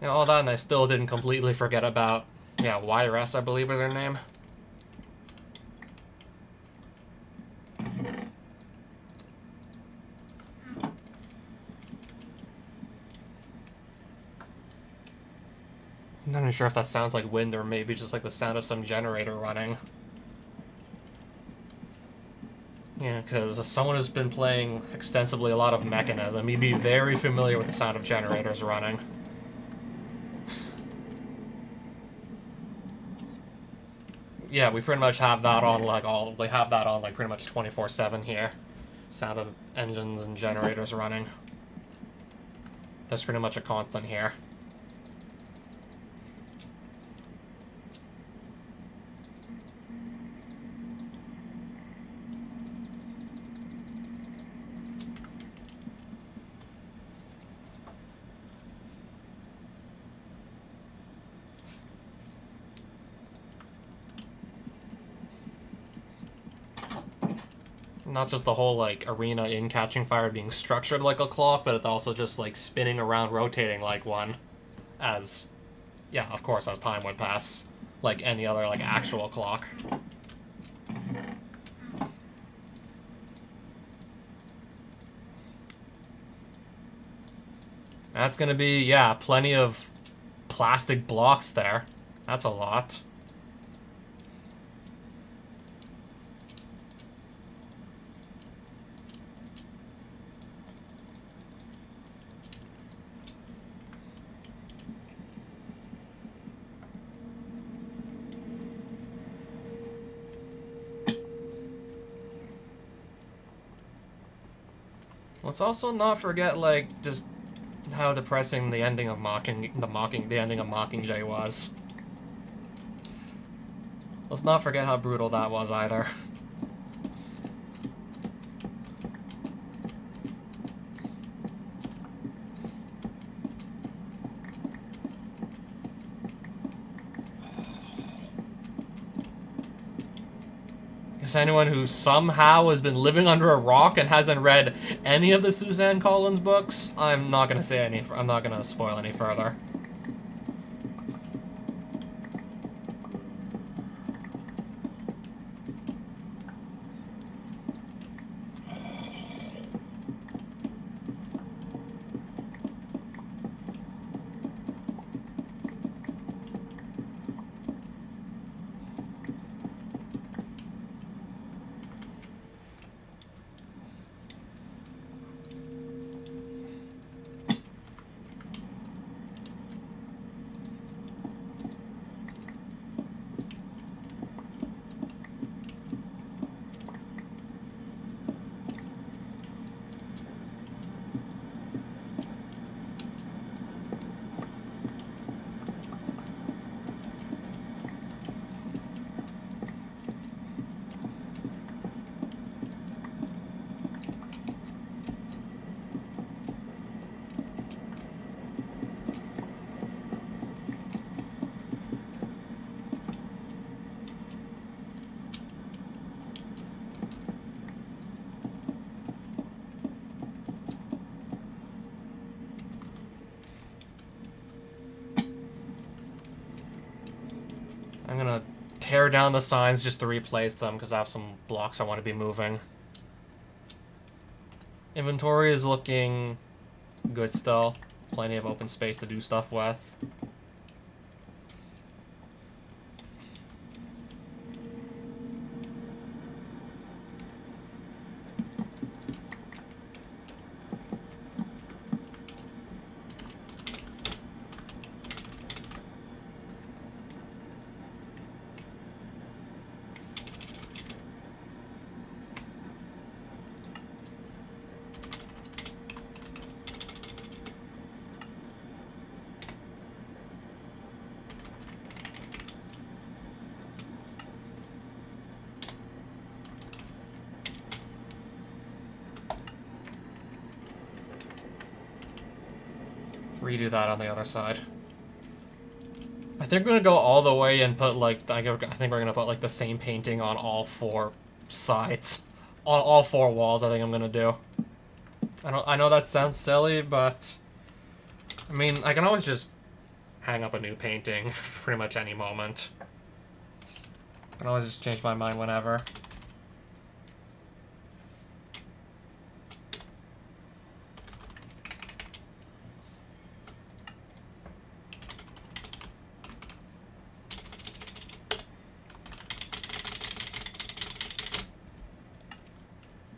Yeah, all that, and I still didn't completely forget about, yeah, YRS, I believe is her name. I'm not even sure if that sounds like wind or maybe just like the sound of some generator running. Yeah, because someone who's been playing extensively a lot of Mechanism, you'd be very familiar with the sound of generators running. Yeah, we pretty much have that on like pretty much 24/7 here. Sound of engines and generators running. That's pretty much a constant here. Not just the whole, like, arena in Catching Fire being structured like a clock, but it's also just, like, spinning around, rotating like one. As, yeah, of course, as time would pass. Like any other, like, actual clock. That's gonna be, yeah, plenty of plastic blocks there. That's a lot. Let's also not forget, like, just how depressing the ending of Mockingjay was. Let's not forget how brutal that was either. Is anyone who somehow has been living under a rock and hasn't read any of the Suzanne Collins books, I'm not gonna spoil any further. I'm gonna tear down the signs just to replace them because I have some blocks I want to be moving. Inventory is looking good still. Plenty of open space to do stuff with. redo that on the other side. I think we're gonna go all the way and put, like, I think we're gonna put, like, the same painting on all 4 sides. On all 4 walls, I think I'm gonna do. I know that sounds silly, but... I mean, I can always just hang up a new painting pretty much any moment. I can always just change my mind whenever.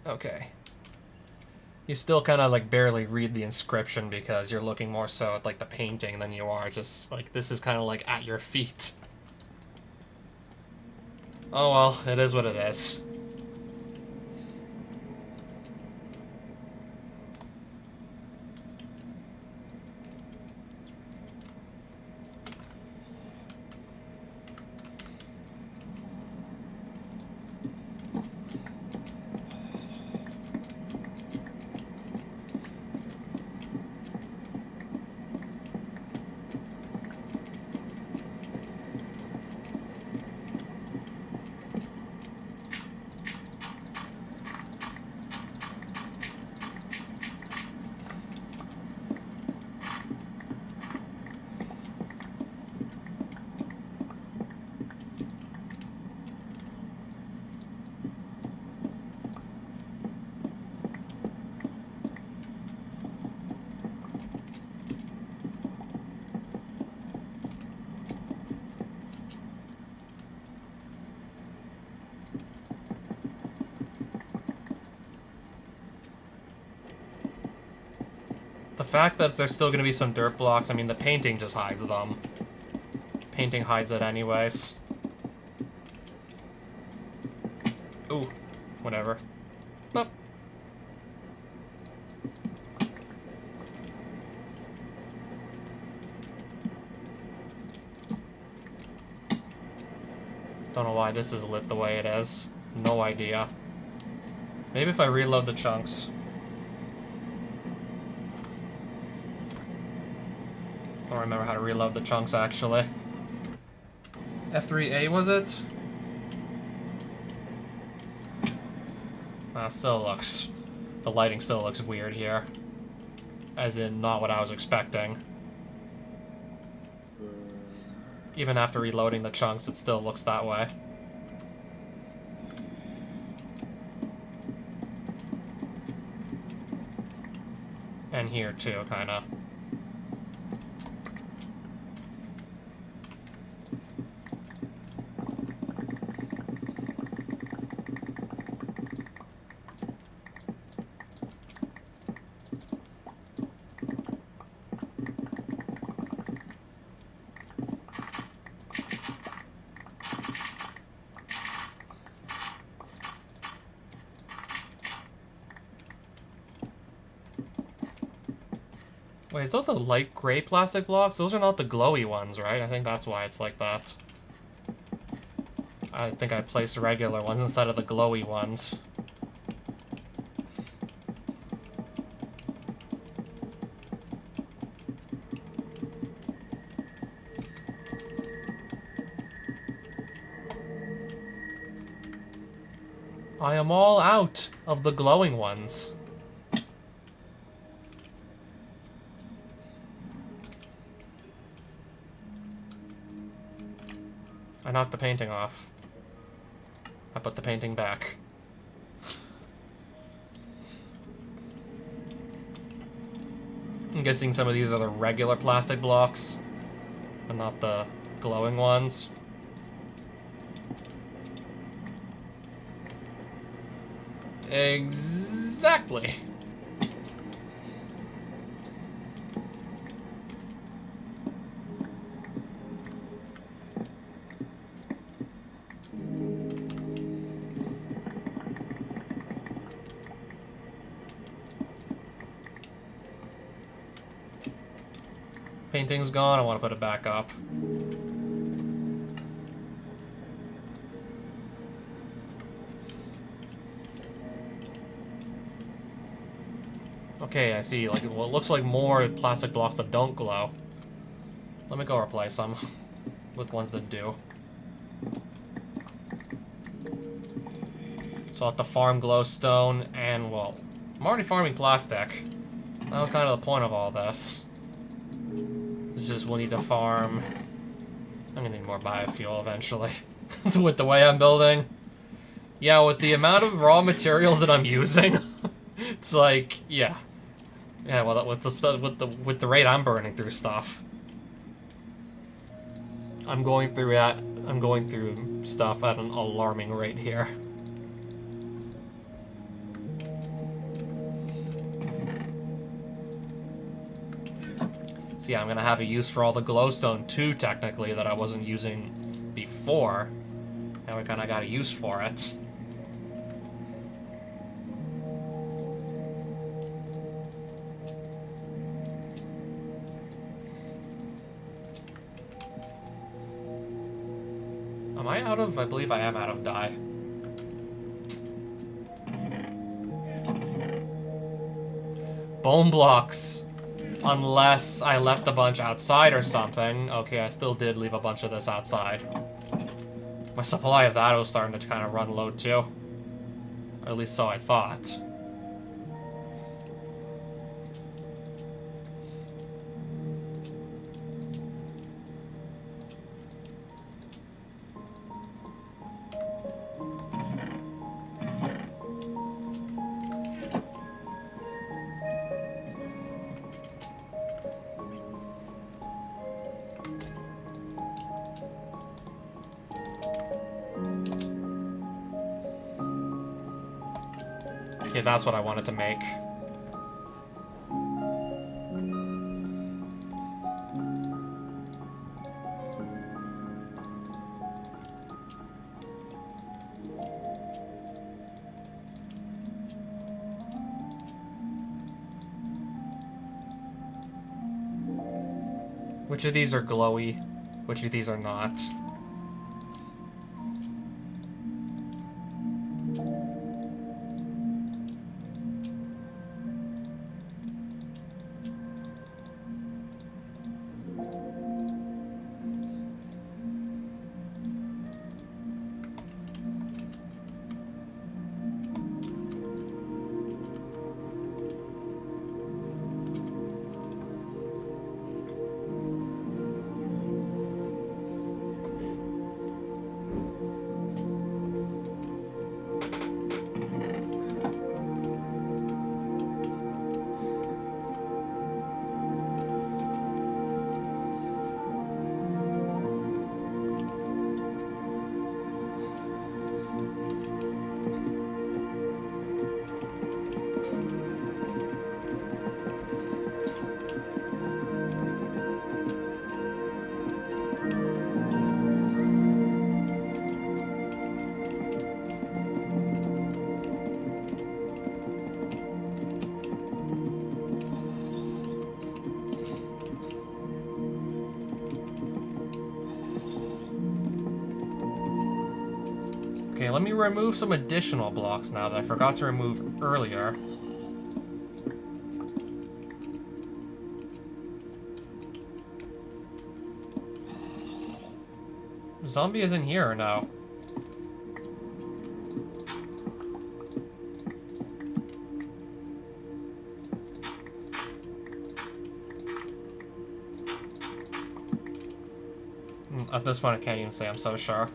Okay. You still kind of, like, barely read the inscription because you're looking more so at, like, the painting than you are just, like, this is kind of, like, at your feet. Oh well, it is what it is. The fact that there's still gonna be some dirt blocks, I mean, the painting just hides them. Painting hides it anyways. Ooh, whatever. Boop. Don't know why this is lit the way it is. No idea. Maybe if I reload the chunks. Don't remember how to reload the chunks, actually. F3A, was it? Still looks... The lighting still looks weird here. As in, not what I was expecting. Even after reloading the chunks, it still looks that way. And here, too, kinda. Wait, is those the light gray plastic blocks? Those are not the glowy ones, right? I think that's why it's like that. I think I placed regular ones instead of the glowy ones. I am all out of the glowing ones. I knocked the painting off. I put the painting back. I'm guessing some of these are the regular plastic blocks, and not the glowing ones. Exactly. Painting's gone, I want to put it back up. Okay, I see. Like, well, it looks like more plastic blocks that don't glow. Let me go replace them with ones that do. So I'll have to farm glowstone and, well, I'm already farming plastic. That was kind of the point of all this. It's just we'll need to farm... I'm gonna need more biofuel eventually. With the way I'm building. Yeah, with the amount of raw materials that I'm using, it's like, yeah. Yeah, well, with the rate I'm burning through stuff. I'm going through stuff at an alarming rate here. So yeah, I'm gonna have a use for all the glowstone too, technically, that I wasn't using before. Now we kinda got a use for it. Am I out of... I believe I am out of dye. Bone blocks. Unless I left a bunch outside or something. Okay, I still did leave a bunch of this outside. My supply of that was starting to kind of run low too. Or at least so I thought. Okay, that's what I wanted to make. Which of these are glowy? Which of these are not? Okay, let me remove some additional blocks now that I forgot to remove earlier. Zombie isn't here or no? At this point I can't even say I'm so sure.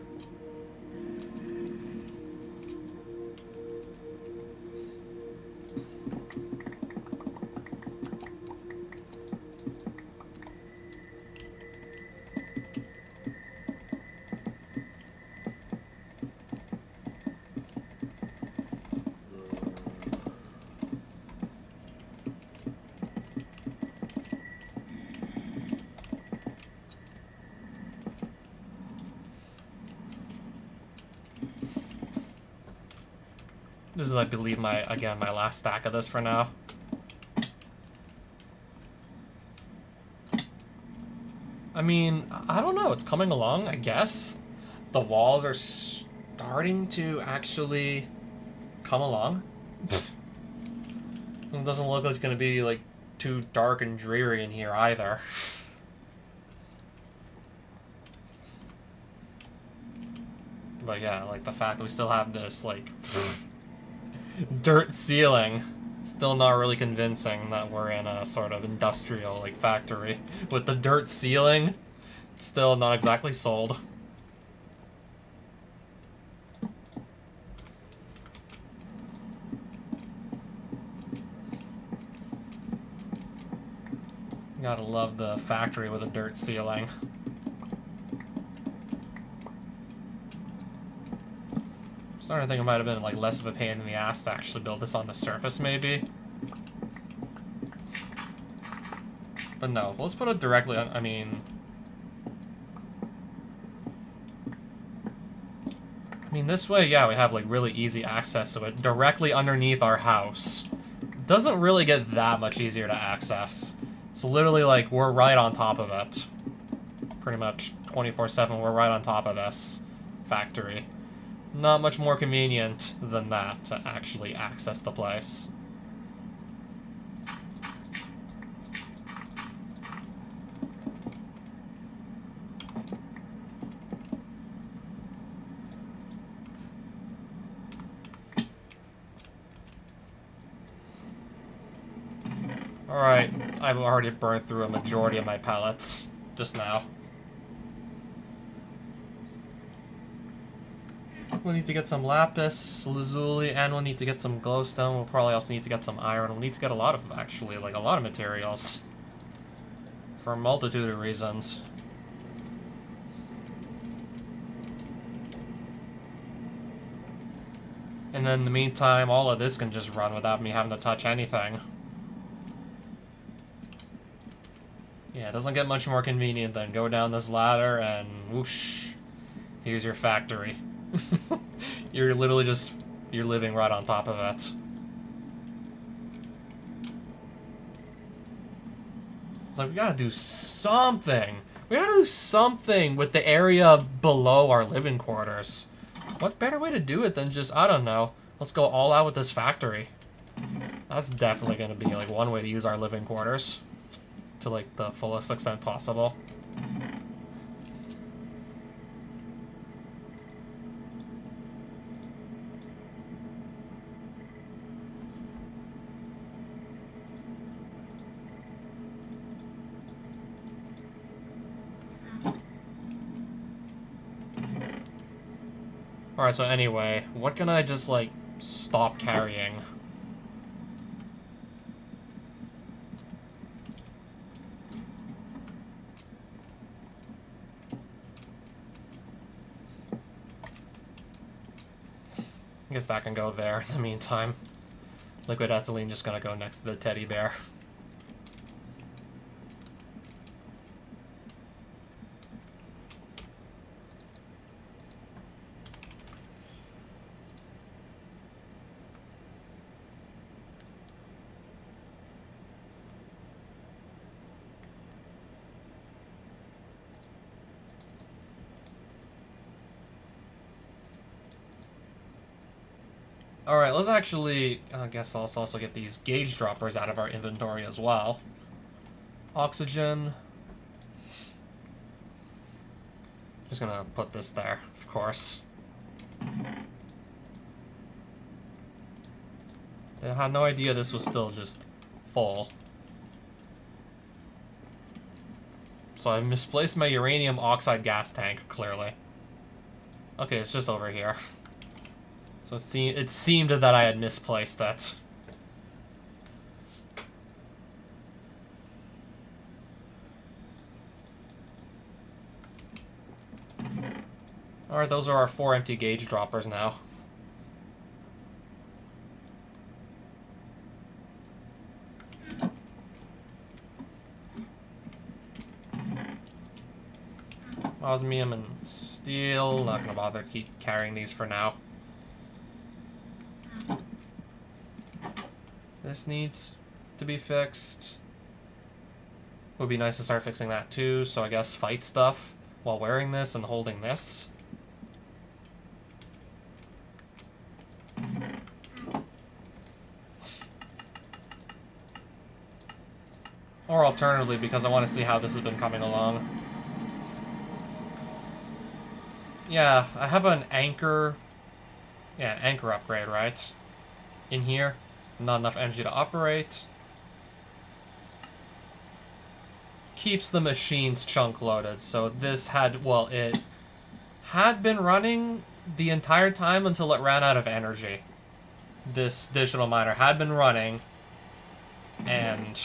This is, I believe, my last stack of this for now. I mean, I don't know. It's coming along, I guess. The walls are starting to actually come along. It doesn't look like it's gonna be, like, too dark and dreary in here either. But yeah, like, the fact that we still have this, like, dirt ceiling, still not really convincing that we're in a sort of industrial, like, factory. With the dirt ceiling, still not exactly sold. Gotta love the factory with a dirt ceiling. I'm starting to think it might have been, like, less of a pain in the ass to actually build this on the surface, maybe. But no, let's put it directly on, I mean, this way, yeah, we have, like, really easy access to it directly underneath our house. Doesn't really get that much easier to access. So literally, like, we're right on top of it. Pretty much 24/7, we're right on top of this factory. Not much more convenient than that to actually access the place. Alright, I've already burned through a majority of my pellets just now. We'll need to get some lapis lazuli, and we'll need to get some glowstone. We'll probably also need to get some iron. We'll need to get a lot of, actually, like, a lot of materials. For a multitude of reasons. And then in the meantime, all of this can just run without me having to touch anything. Yeah, it doesn't get much more convenient than go down this ladder and whoosh, here's your factory. You're literally just, you're living right on top of it. It's like, we gotta do something. We gotta do something with the area below our living quarters. What better way to do it than just, I don't know, let's go all out with this factory. That's definitely gonna be, like, one way to use our living quarters. To, like, the fullest extent possible. Alright, so anyway, what can I just, like, stop carrying? I guess that can go there in the meantime. Liquid ethylene just gonna go next to the teddy bear. Alright, let's actually, I guess let's also get these gauge droppers out of our inventory as well. Oxygen. Just gonna put this there, of course. I had no idea this was still just full. So I misplaced my uranium oxide gas tank, clearly. Okay, it's just over here. So it seemed that I had misplaced it. Alright, those are our 4 empty gauge droppers now. Osmium and steel. Not gonna bother keep carrying these for now. This needs to be fixed. Would be nice to start fixing that too, so I guess fight stuff while wearing this and holding this. Or alternatively, because I want to see how this has been coming along. Yeah, I have an anchor... Yeah, anchor upgrade, right? In here. Not enough energy to operate. Keeps the machines chunk loaded, so this had... Well, it had been running the entire time until it ran out of energy. This digital miner had been running, and...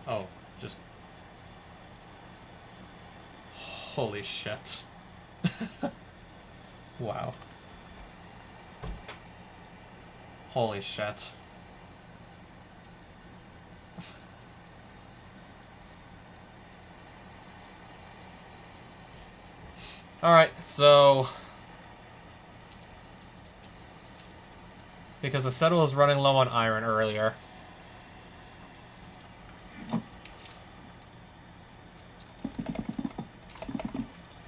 Oh, just... Holy shit. Wow. Holy shit. Alright, so... Because Aceto was running low on iron earlier.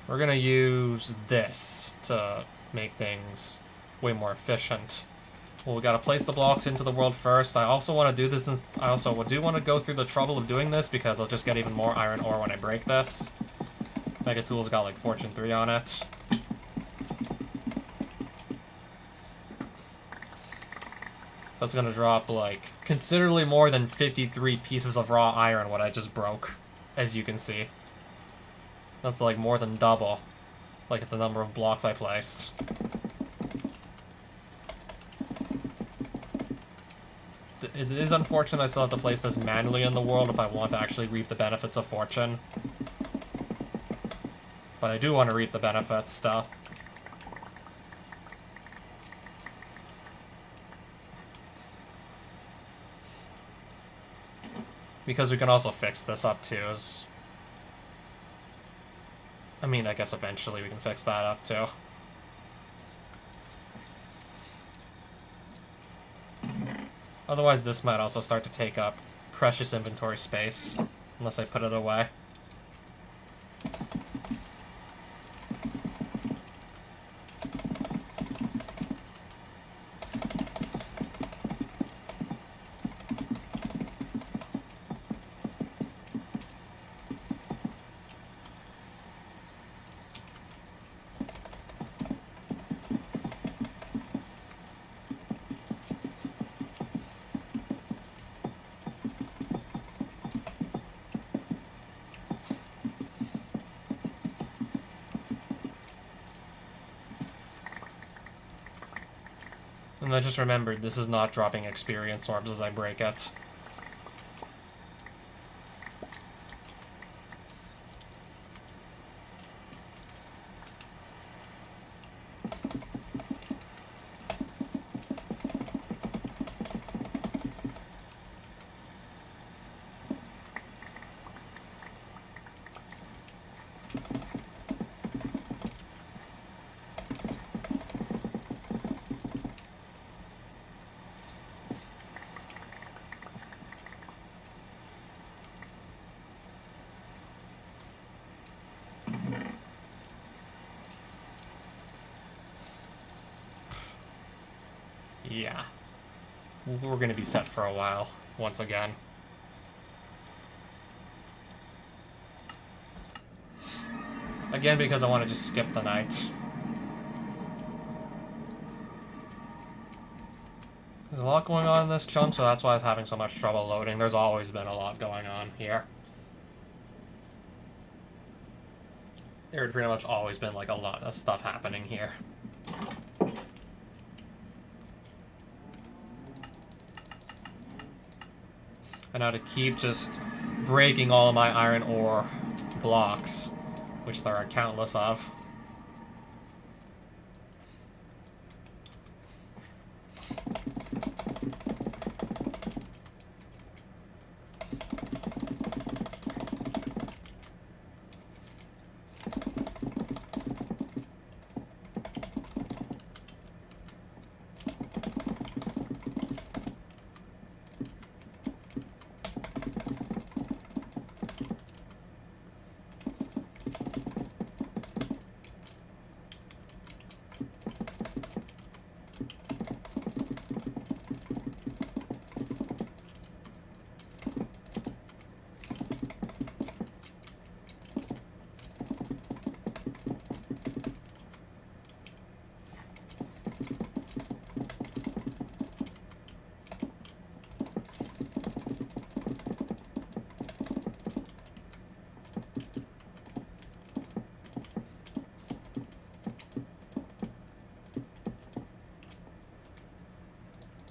We're gonna use this to make things way more efficient. Well, we gotta place the blocks into the world first. I also want to do this, I also do want to go through the trouble of doing this because I'll just get even more iron ore when I break this. Mega Tool's got like Fortune 3 on it. That's gonna drop like considerably more than 53 pieces of raw iron what I just broke, as you can see. That's like more than double, like the number of blocks I placed. It is unfortunate I still have to place this manually in the world if I want to actually reap the benefits of Fortune. But I do want to reap the benefits still. Because we can also fix this up too. I mean, I guess eventually we can fix that up too. Otherwise, this might also start to take up precious inventory space, unless I put it away. And I just remembered, this is not dropping experience orbs as I break it. Yeah. We're gonna be set for a while, once again. Again, because I want to just skip the night. There's a lot going on in this chunk, so that's why I was having so much trouble loading. There's always been a lot going on here. There had pretty much always been like a lot of stuff happening here. And now to keep just breaking all of my iron ore blocks, which there are countless of.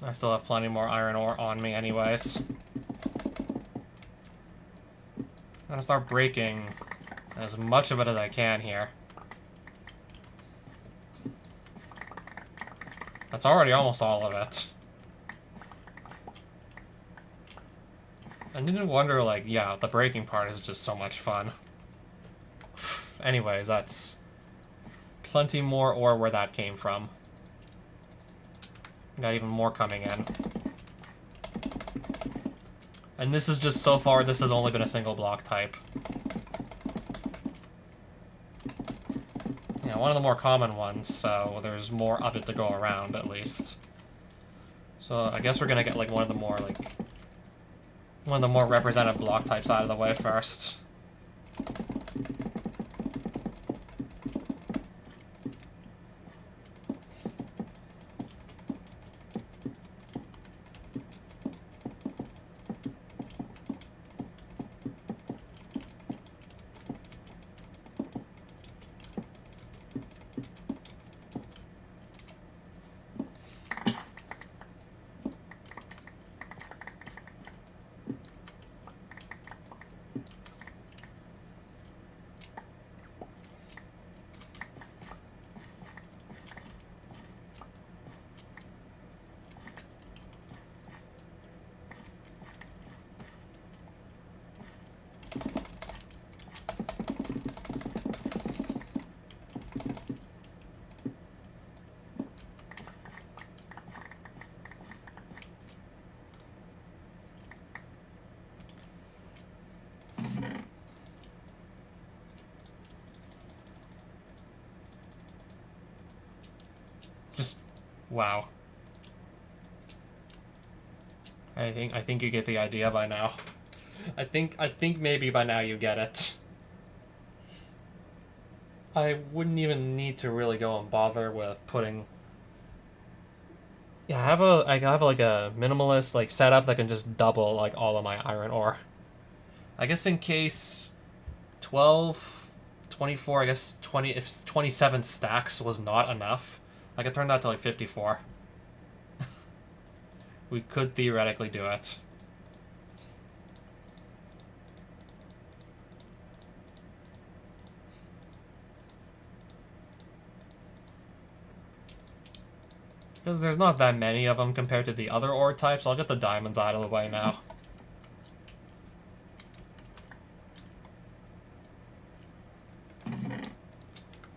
I still have plenty more iron ore on me anyways. I'm gonna start breaking as much of it as I can here. That's already almost all of it. I didn't wonder, like, yeah, the breaking part is just so much fun. Anyways, that's plenty more ore where that came from. Got even more coming in. And this is just, so far, this has only been a single block type. Yeah, one of the more common ones, so there's more of it to go around, at least. So I guess we're gonna get, like, one of the more representative block types out of the way first. Just, wow. I think you get the idea by now. I think maybe by now you get it. I wouldn't even need to really go and bother with putting... Yeah, I have like a minimalist like setup that can just double like all of my iron ore. I guess in case 12, 24, I guess 20, if 27 stacks was not enough, I could turn that to like 54. We could theoretically do it. Because there's not that many of them compared to the other ore types. I'll get the diamonds out of the way now.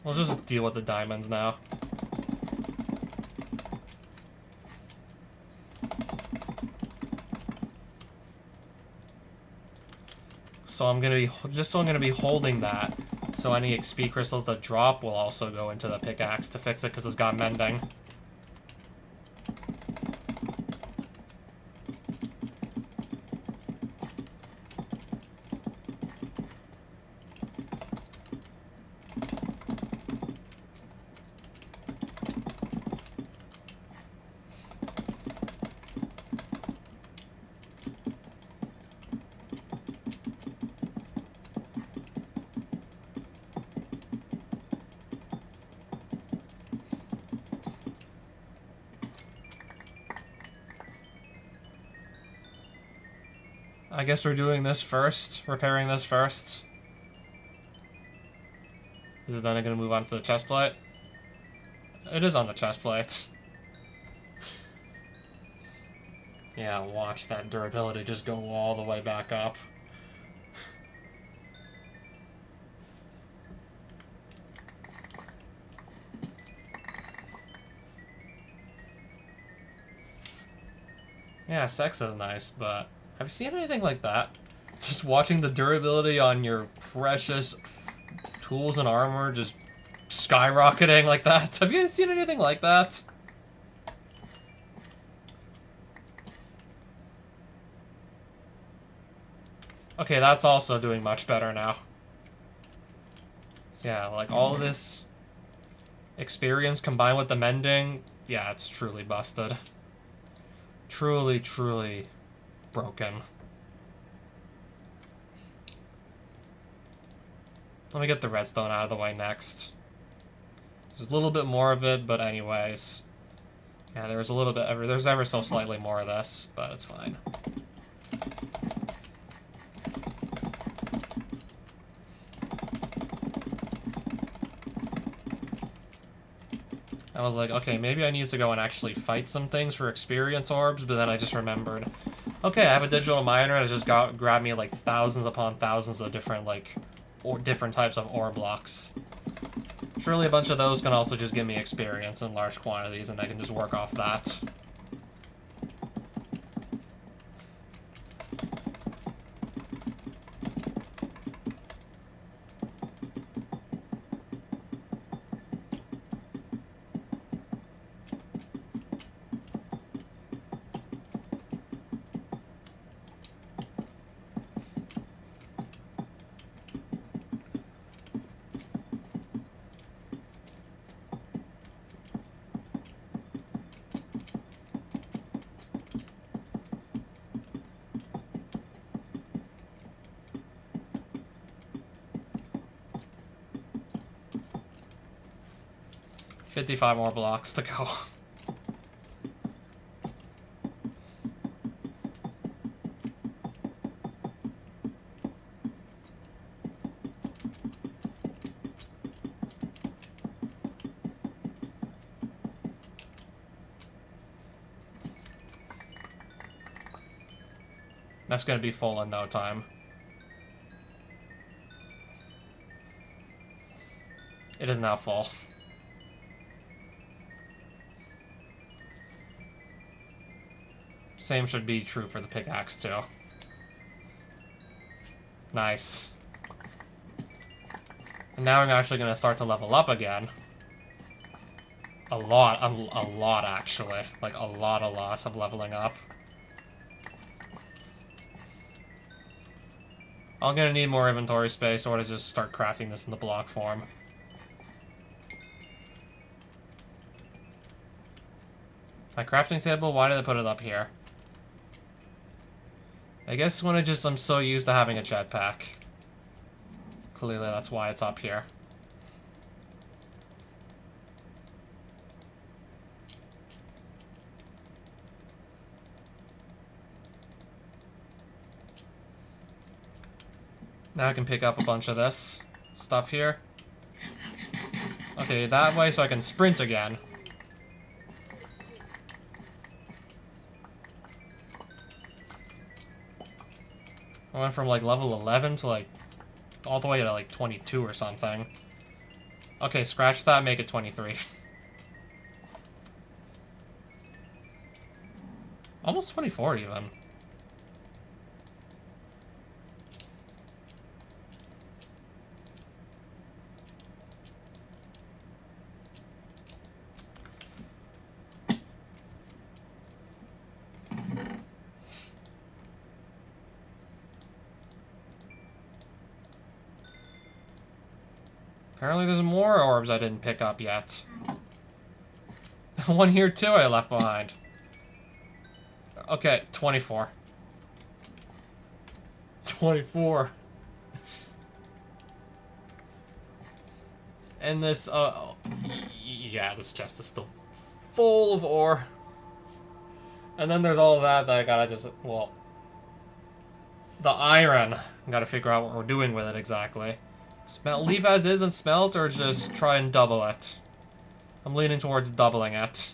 We'll just deal with the diamonds now. So I'm gonna be holding that. So any XP crystals that drop will also go into the pickaxe to fix it because it's got mending. I guess we're doing this first, repairing this first. Is it then going to move on to the chest plate? It is on the chest plate. Yeah, watch that durability just go all the way back up. Yeah, sex is nice, but have you seen anything like that? Just watching the durability on your precious tools and armor just skyrocketing like that. Have you seen anything like that? Okay, that's also doing much better now. So yeah, like all of this experience combined with the mending, yeah, it's truly busted. Truly, truly broken. Let me get the redstone out of the way next. There's a little bit more of it, but anyways. Yeah, there was a little bit, there's ever so slightly more of this, but it's fine. I was like, okay, maybe I need to go and actually fight some things for experience orbs, but then I just remembered, okay, I have a digital miner, and it just grabbed me like thousands upon thousands of different, like, different types of ore blocks. Surely a bunch of those can also just give me experience in large quantities, and I can just work off that. $55 more blocks to go. That's gonna be full in no time. It is now full. Same should be true for the pickaxe, too. Nice. And now I'm actually going to start to level up again. A lot, actually. Like, a lot of leveling up. I'm going to need more inventory space, or to just start crafting this in the block form. My crafting table, why did I put it up here? I guess when I'm so used to having a jetpack. Clearly that's why it's up here. Now I can pick up a bunch of this stuff here. Okay, that way so I can sprint again. I went from like level 11 to like all the way to like 22 or something. Okay, scratch that, make it 23. Almost 24 even. Apparently there's more orbs I didn't pick up yet. One here too I left behind. Okay, 24. 24. And this, yeah, this chest is still full of ore. And then there's all that I gotta just, well, the iron. I gotta figure out what we're doing with it exactly. Leave as is and smelt, or just try and double it? I'm leaning towards doubling it.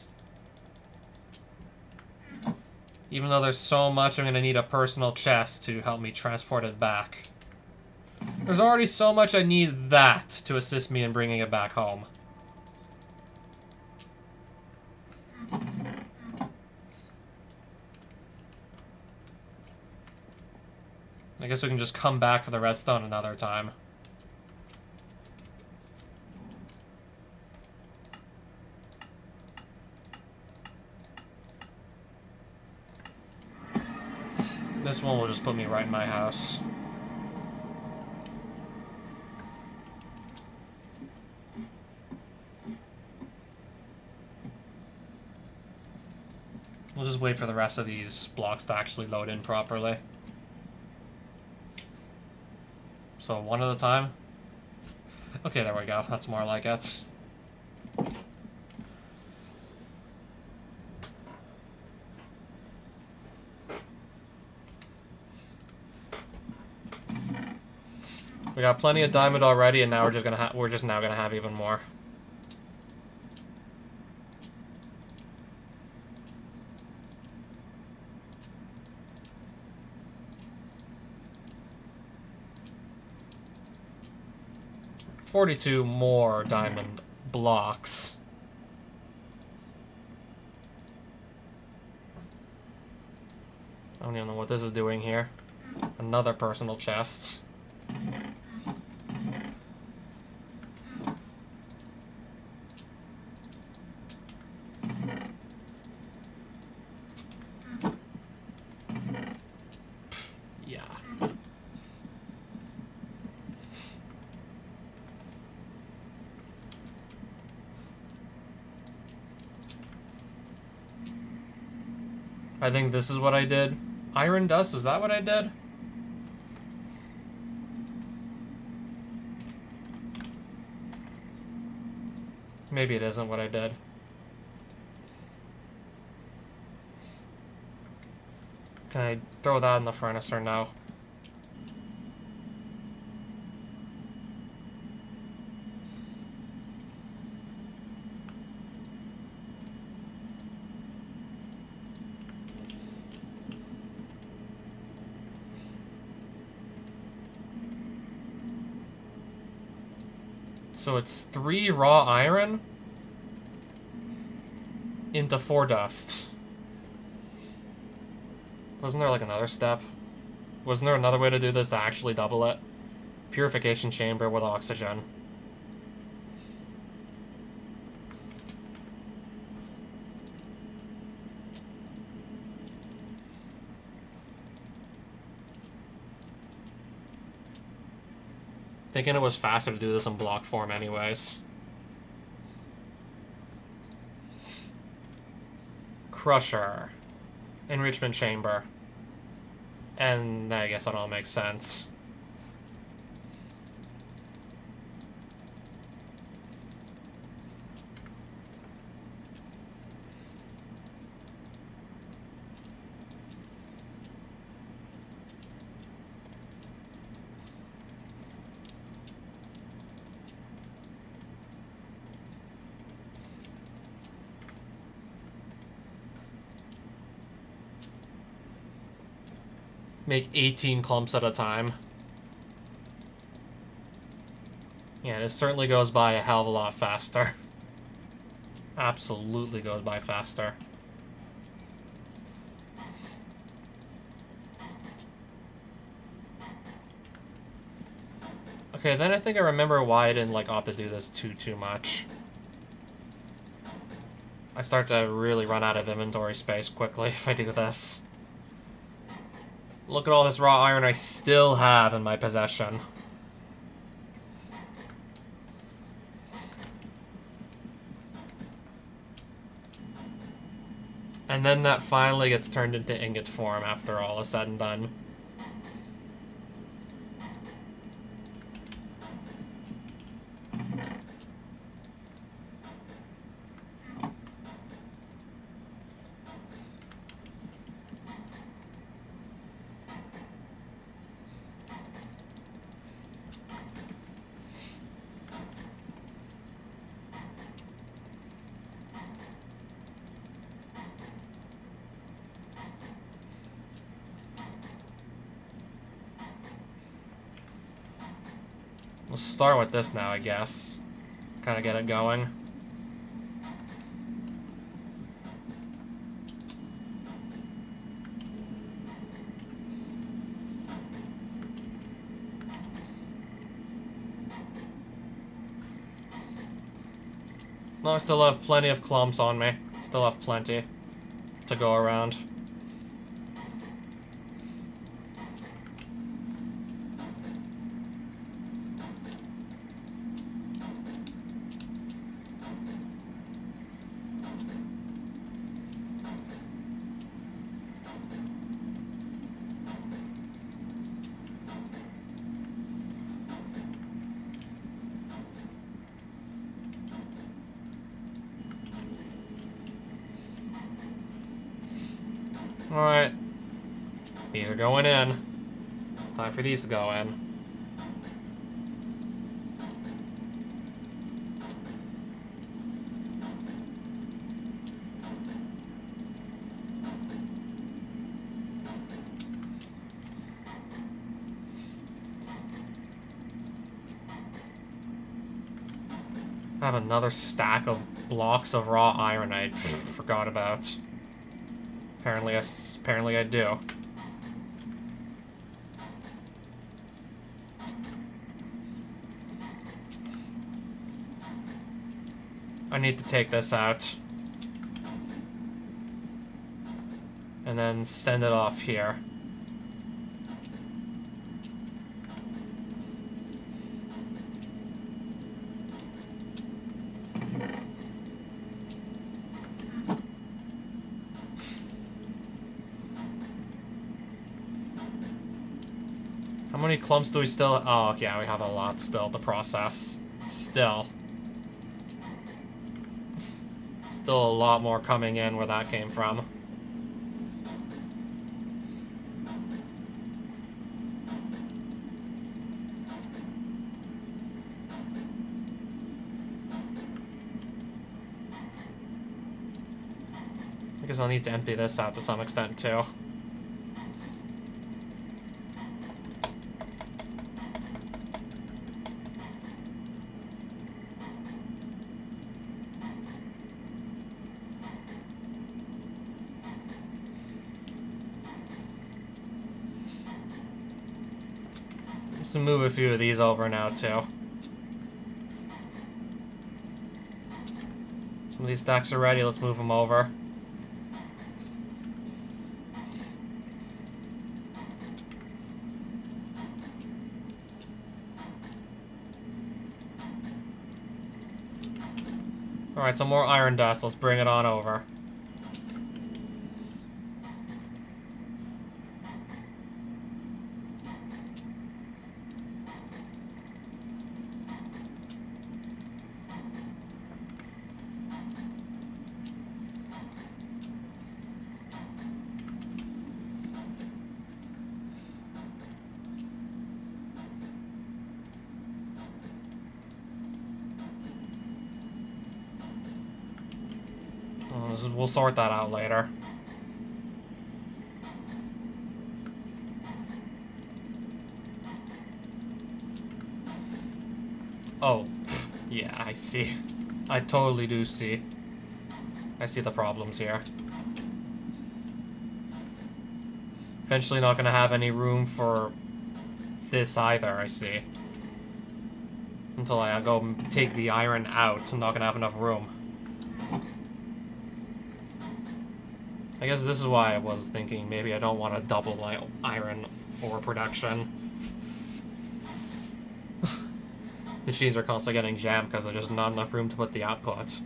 Even though there's so much, I'm gonna need a personal chest to help me transport it back. There's already so much I need that to assist me in bringing it back home. I guess we can just come back for the redstone another time. This one will just put me right in my house. We'll just wait for the rest of these blocks to actually load in properly. So one at a time? Okay, there we go. That's more like it. We got plenty of diamond already, and now we're just now gonna have even more. $42 more diamond blocks. I don't even know what this is doing here. Another personal chest. Yeah. I think this is what I did. Iron dust, is that what I did? Maybe it isn't what I did. Can I throw that in the furnace or no? So it's 3 raw iron into 4 dust. Wasn't there like another step? Wasn't there another way to do this to actually double it? Purification chamber with oxygen. Thinking it was faster to do this in block form anyways. Crusher. Enrichment chamber. And I guess that all makes sense. Make 18 clumps at a time. Yeah, this certainly goes by a hell of a lot faster. Absolutely goes by faster. Okay, then I think I remember why I didn't like opt to do this too much. I start to really run out of inventory space quickly if I do this. Look at all this raw iron I still have in my possession. And then that finally gets turned into ingot form after all is said and done. We'll start with this now, I guess. Kind of get it going. No, I still have plenty of clumps on me. Still have plenty to go around. Alright. These are going in. Time for these to go in. I have another stack of blocks of raw ironite. Forgot about. Apparently I do. I need to take this out. And then send it off here. How many clumps do we still... Oh, yeah, we have a lot still to process. Still a lot more coming in where that came from. I guess I'll need to empty this out to some extent, too. Let's move a few of these over now, too. Some of these stacks are ready, let's move them over. Alright, some more iron dust, let's bring it on over. We'll sort that out later. Oh, yeah, I see. I totally do see. I see the problems here. Eventually not gonna have any room for this either, I see. Until I go take the iron out, I'm not gonna have enough room. I guess this is why I was thinking maybe I don't want to double my iron ore production. Machines are constantly getting jammed because there's just not enough room to put the output.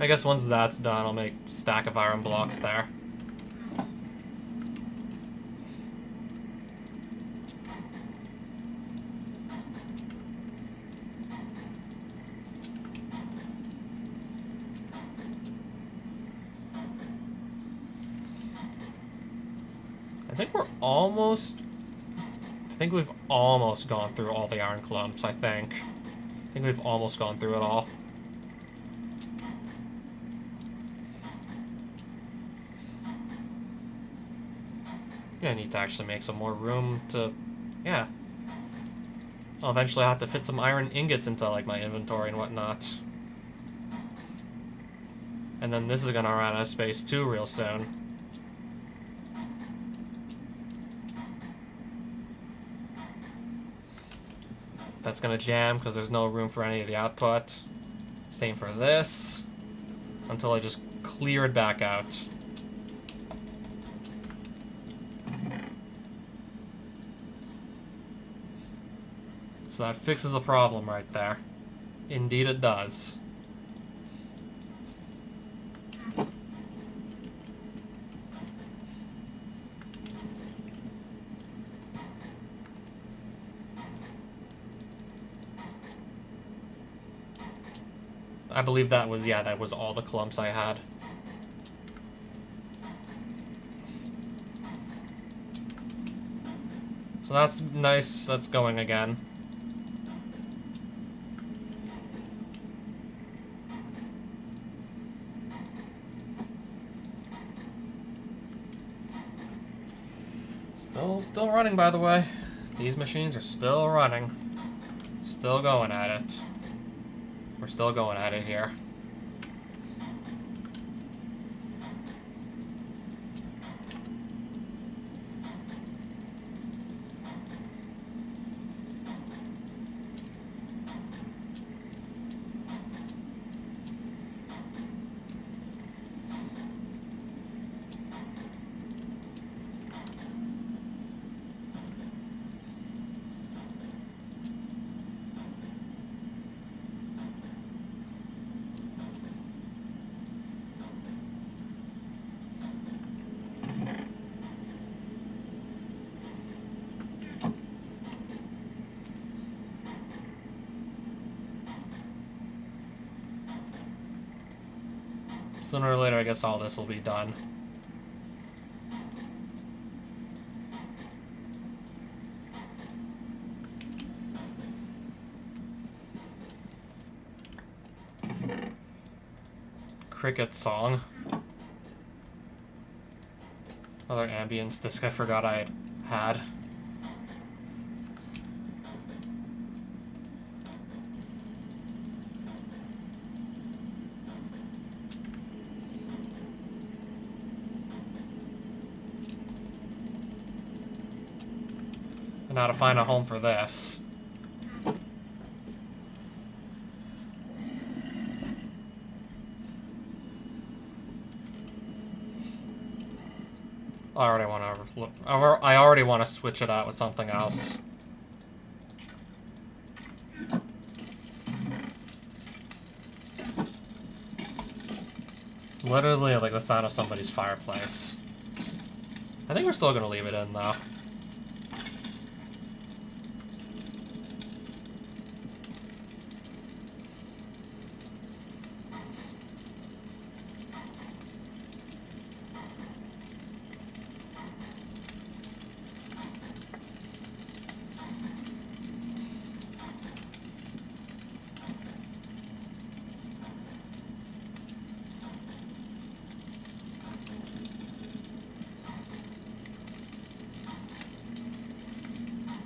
I guess once that's done, I'll make a stack of iron blocks there. I think we've almost gone through all the iron clumps, I think. I think we've almost gone through it all. Yeah, I need to actually make some more room to... Yeah. I'll eventually have to fit some iron ingots into, like, my inventory and whatnot. And then this is gonna run out of space, too, real soon. That's gonna jam, because there's no room for any of the output. Same for this. Until I just clear it back out. So that fixes a problem right there. Indeed it does. I believe that was, yeah, that was all the clumps I had. So that's nice, that's going again. Still running, by the way. These machines are still running. Still going at it. We're still going at it here. Sooner or later, I guess all this will be done. Cricket song. Another ambience disc I forgot I had. And now to find a home for this. I already want to switch it out with something else. Literally like the sound of somebody's fireplace. I think we're still gonna leave it in though.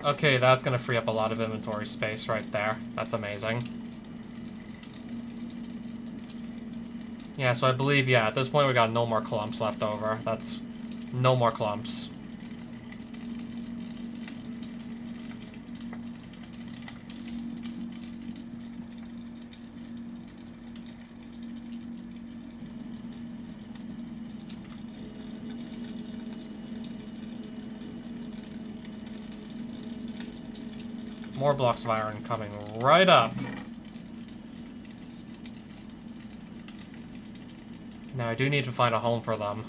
Okay, that's gonna free up a lot of inventory space right there. That's amazing. Yeah, so I believe, yeah, at this point we got no more clumps left over. That's no more clumps. More blocks of iron coming right up. Now I do need to find a home for them.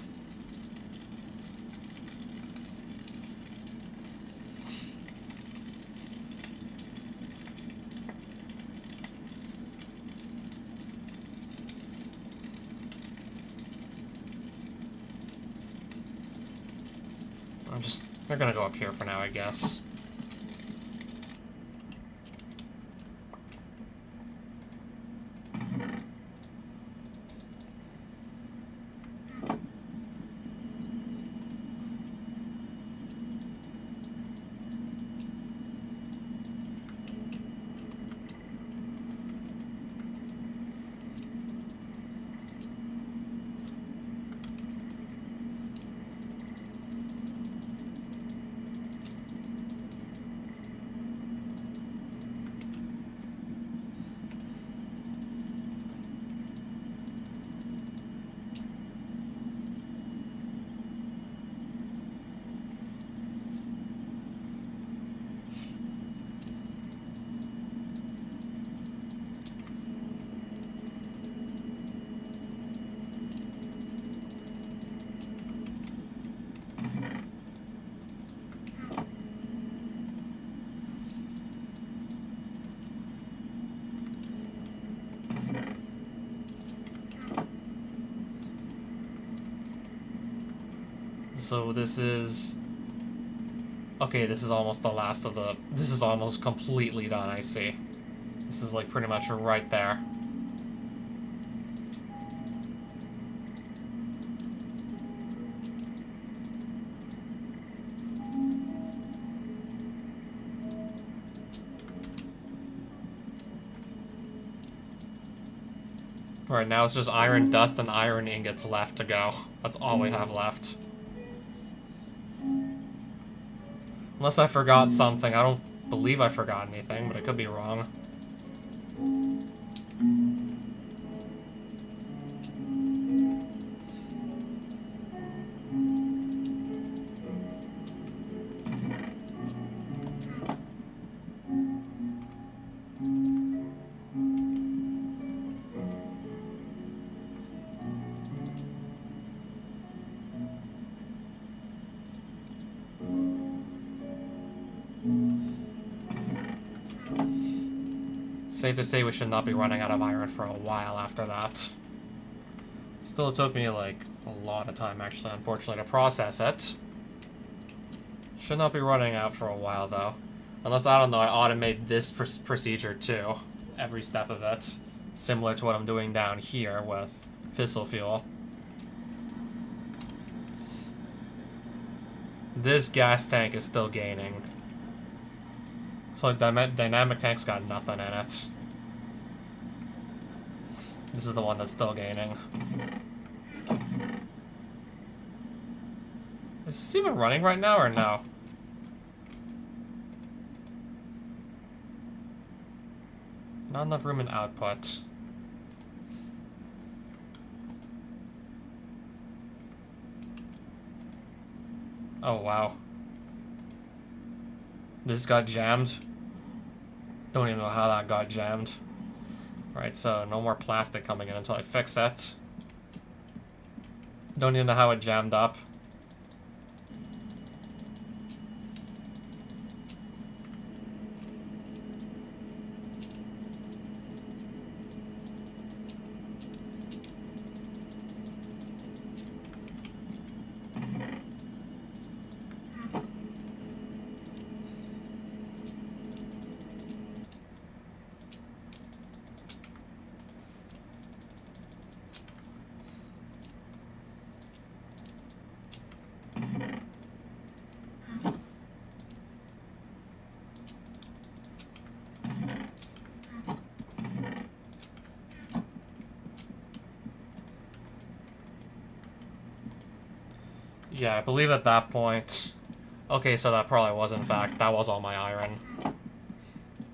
They're gonna go up here for now, I guess. So this is... Okay, this is almost the last of the... This is almost completely done, I see. This is like pretty much right there. Alright, now it's just iron dust and iron ingots left to go. That's all we have left. Unless I forgot something. I don't believe I forgot anything, but I could be wrong. Safe to say we should not be running out of iron for a while after that. Still took me, like, a lot of time, actually, unfortunately, to process it. Should not be running out for a while, though. Unless, I don't know, I automate this procedure, too. Every step of it. Similar to what I'm doing down here with fissile fuel. This gas tank is still gaining. So like dynamic tank's got nothing in it. This is the one that's still gaining. Is this even running right now or no? Not enough room in output. Oh wow. This got jammed. Don't even know how that got jammed. Right, so no more plastic coming in until I fix it. Don't even know how it jammed up. Yeah, I believe at that point... Okay, so that probably was, in fact, that was all my iron.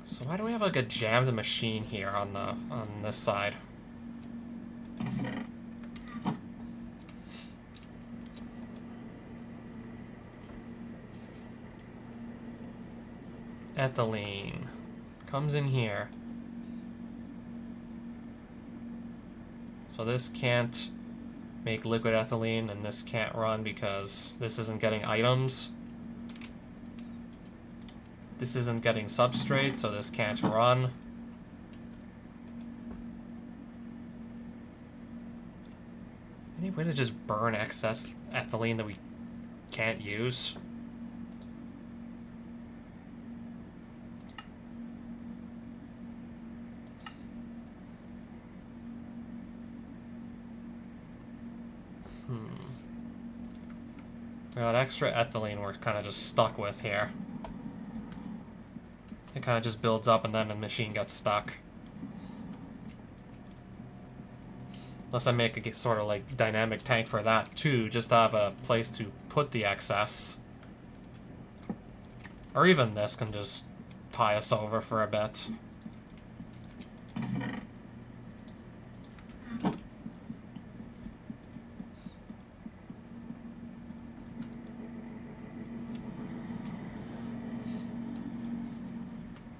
So why do we have, like, a jammed machine here on this side? Ethylene. Comes in here. So this can't make liquid ethylene, and this can't run because this isn't getting items. This isn't getting substrate, so this can't run. Any way to just burn excess ethylene that we can't use? We got extra ethylene we're kind of just stuck with here. It kind of just builds up and then the machine gets stuck. Unless I make a sort of like dynamic tank for that too, just to have a place to put the excess. Or even this can just tie us over for a bit.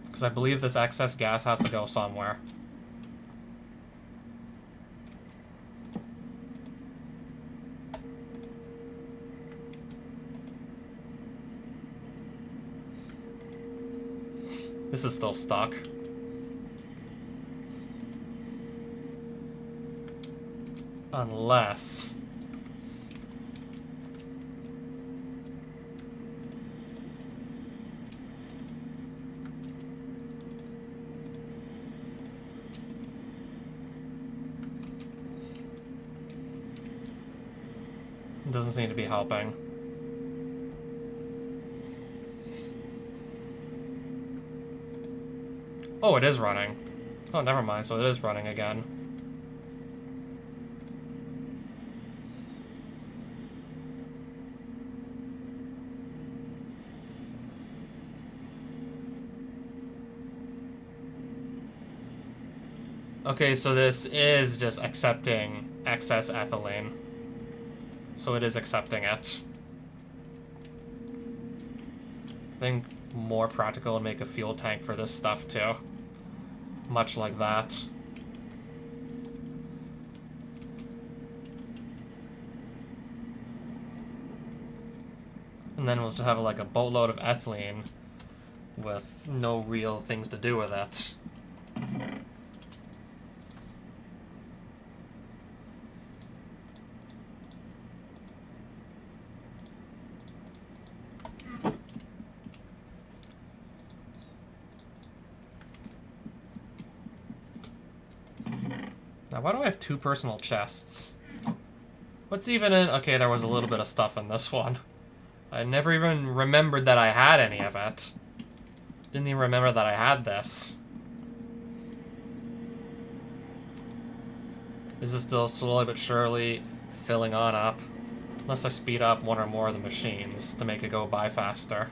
Because I believe this excess gas has to go somewhere. This is still stuck. Unless... It doesn't seem to be helping. Oh, it is running. Oh, never mind. So it is running again. Okay, so this is just accepting excess ethylene. So it is accepting it. I think more practical and make a fuel tank for this stuff too. Much like that. And then we'll just have like a boatload of ethylene with no real things to do with it. Now, why do I have 2 personal chests? What's even in... Okay, there was a little bit of stuff in this one. I never even remembered that I had any of it. Didn't even remember that I had this. This is still slowly but surely filling on up. Unless I speed up one or more of the machines to make it go by faster.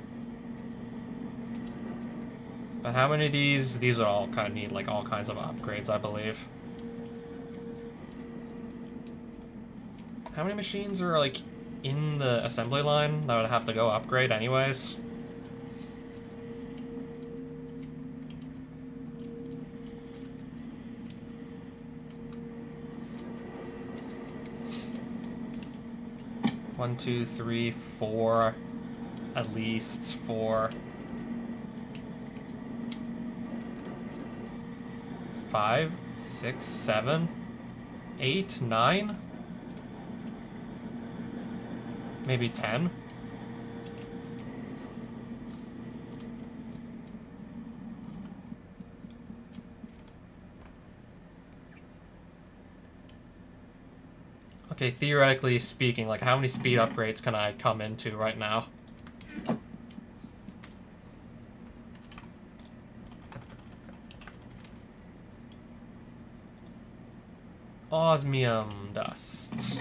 But how many of these? These would all kind of need like all kinds of upgrades, I believe. How many machines are like in the assembly line that would have to go upgrade anyways? One, two, three, 4. At least 4. 5, 6, 7, 8, 9. Maybe 10? Okay, theoretically speaking, like how many speed upgrades can I come into right now? Osmium dust.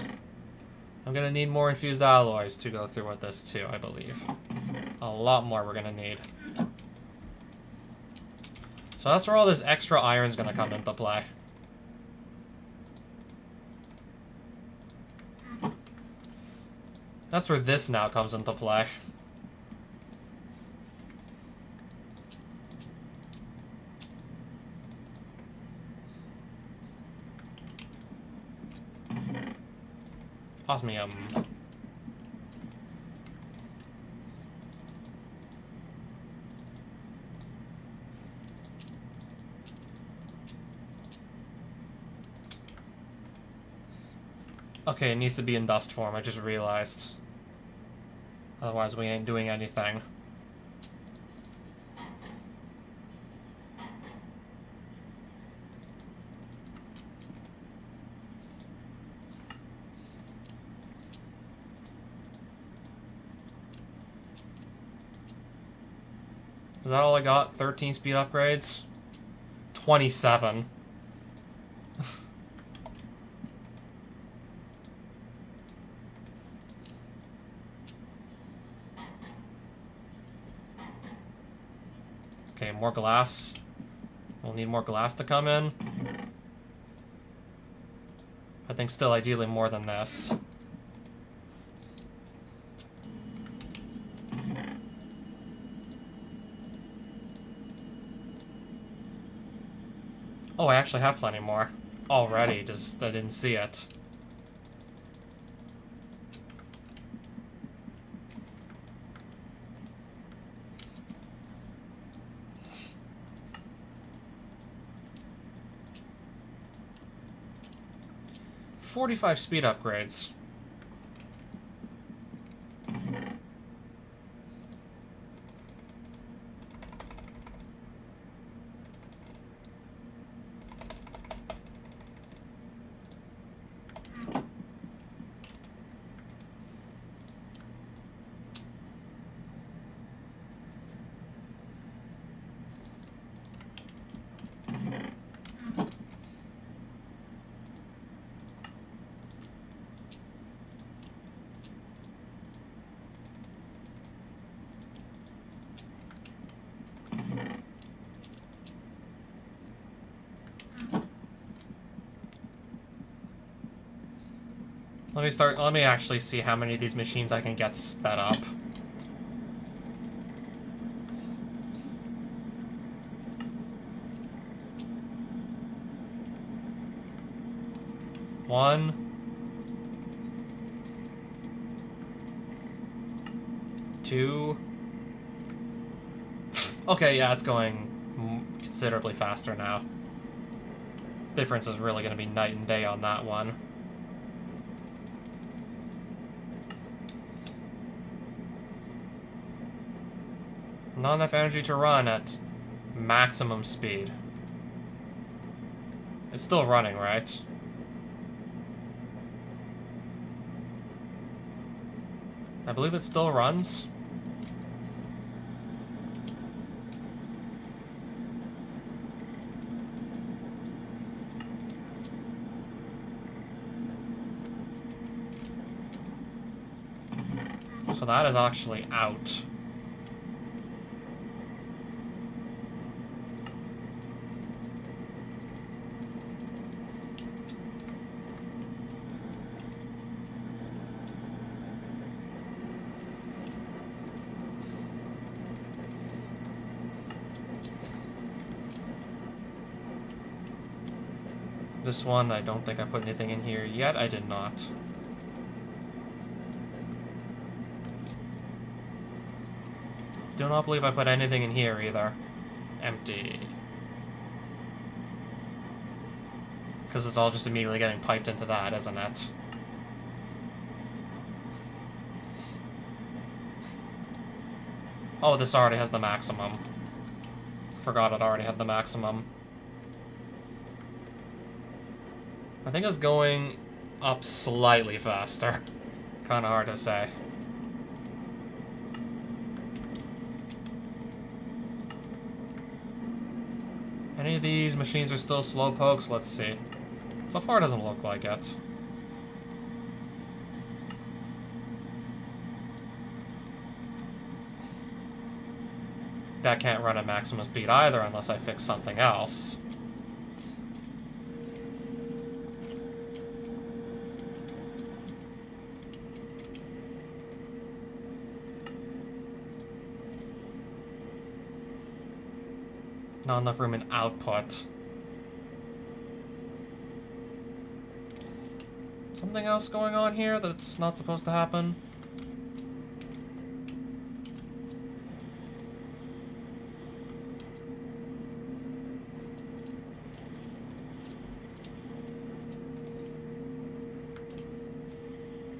I'm gonna need more infused alloys to go through with this too, I believe. A lot more we're gonna need. So that's where all this extra iron's gonna come into play. That's where this now comes into play. Osmium. Okay, it needs to be in dust form, I just realized. Otherwise we ain't doing anything. Is that all I got? 13 speed upgrades? 27. Okay, more glass. We'll need more glass to come in. I think still ideally more than this. Oh, I actually have plenty more. Already, just I didn't see it. $45 speed upgrades. Let me actually see how many of these machines I can get sped up. One. Two. Okay, yeah, it's going considerably faster now. Difference is really going to be night and day on that one. Not enough energy to run at maximum speed. It's still running, right? I believe it still runs. So that is actually out. This one, I don't think I put anything in here yet. I did not. Do not believe I put anything in here either. Empty. Because it's all just immediately getting piped into that, isn't it? Oh, this already has the maximum. Forgot it already had the maximum. I think it's going up slightly faster. Kinda hard to say. Any of these machines are still slowpokes? Let's see. So far it doesn't look like it. That can't run at maximum speed either unless I fix something else. Not enough room in output. Something else going on here that's not supposed to happen?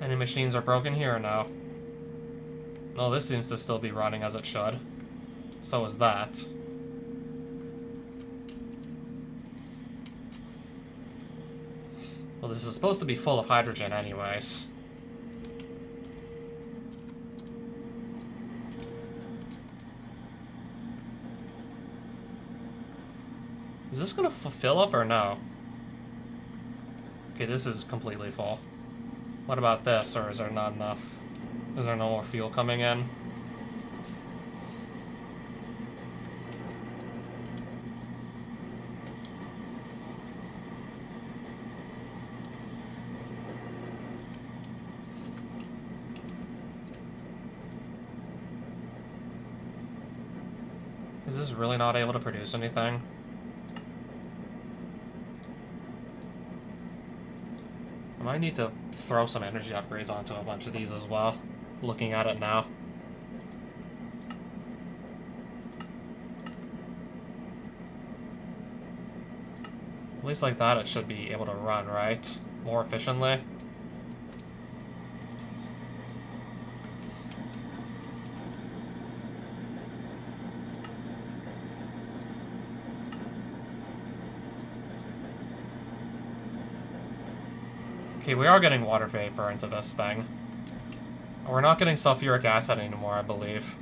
Any machines are broken here or no? No, this seems to still be running as it should. So is that. Well, this is supposed to be full of hydrogen anyways. Is this gonna fill up or no? Okay, this is completely full. What about this, or is there not enough? Is there no more fuel coming in? Is this really not able to produce anything? I might need to throw some energy upgrades onto a bunch of these as well, looking at it now. At least like that it should be able to run, right? More efficiently. Okay, we are getting water vapor into this thing. We're not getting sulfuric acid anymore, I believe.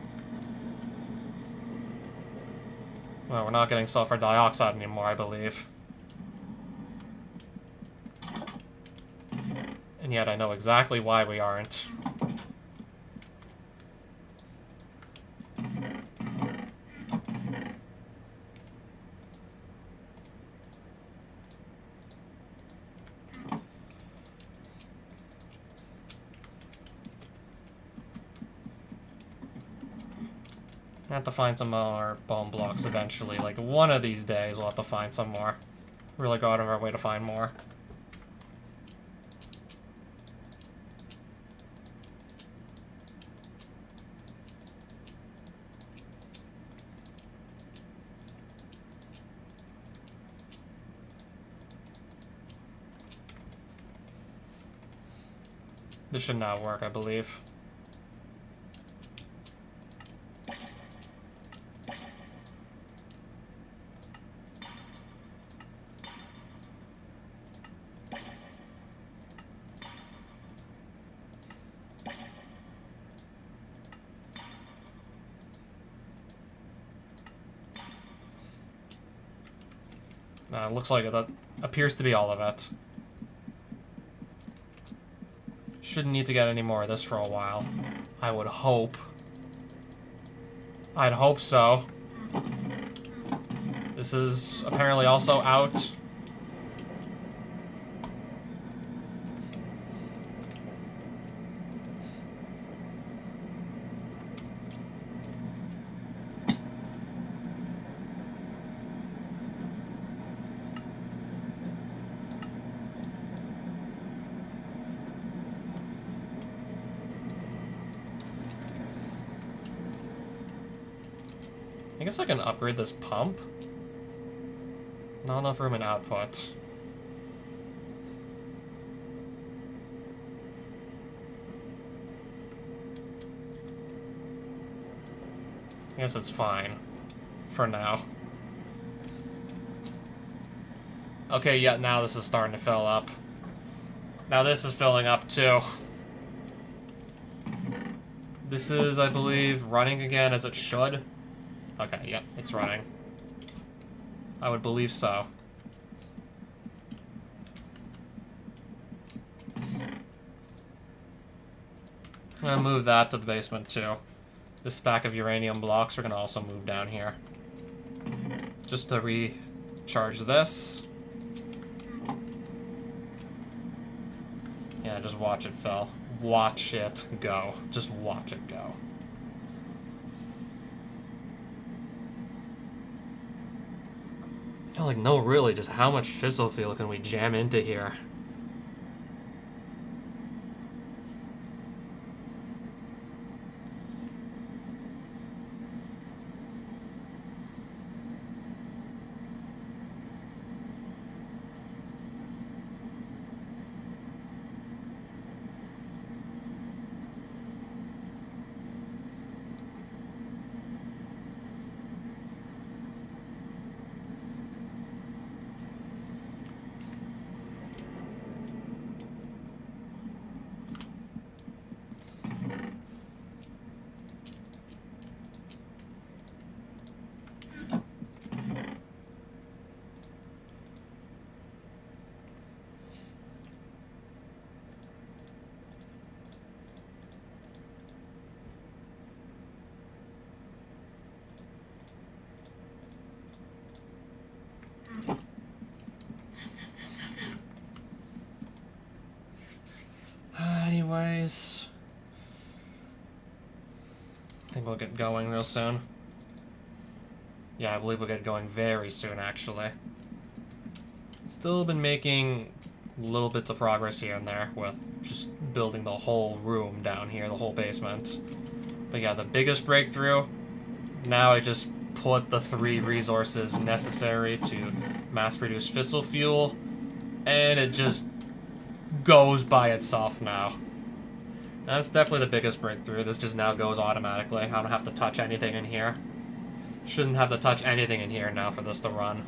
Well, we're not getting sulfur dioxide anymore, I believe. And yet I know exactly why we aren't. I have to find some more bone blocks eventually. Like, one of these days we'll have to find some more. Really go out of our way to find more. This should now work, I believe. Looks like that appears to be all of it. Shouldn't need to get any more of this for a while. I would hope. I'd hope so. This is apparently also out. I guess I can upgrade this pump. Not enough room in output. I guess it's fine. For now. Okay, yeah, now this is starting to fill up. Now this is filling up too. This is, I believe, running again as it should. Okay, yep, it's running. I would believe so. I'm gonna move that to the basement too. This stack of uranium blocks we're gonna also move down here. Just to recharge this. Yeah, just watch it fill. Watch it go. Just watch it go. I don't like know really just how much fissile fuel can we jam into here. Anyways, I think we'll get going real soon. Yeah, I believe we'll get going very soon, actually. Still been making little bits of progress here and there with just building the whole room down here, the whole basement. But yeah, the biggest breakthrough, now I just put the 3 resources necessary to mass-produce fissile fuel, and it just goes by itself now. That's definitely the biggest breakthrough. This just now goes automatically. I don't have to touch anything in here. Shouldn't have to touch anything in here now for this to run.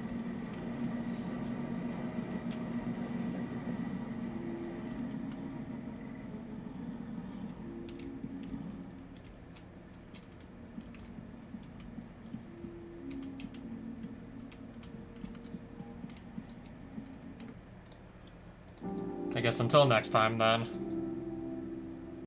I guess until next time then.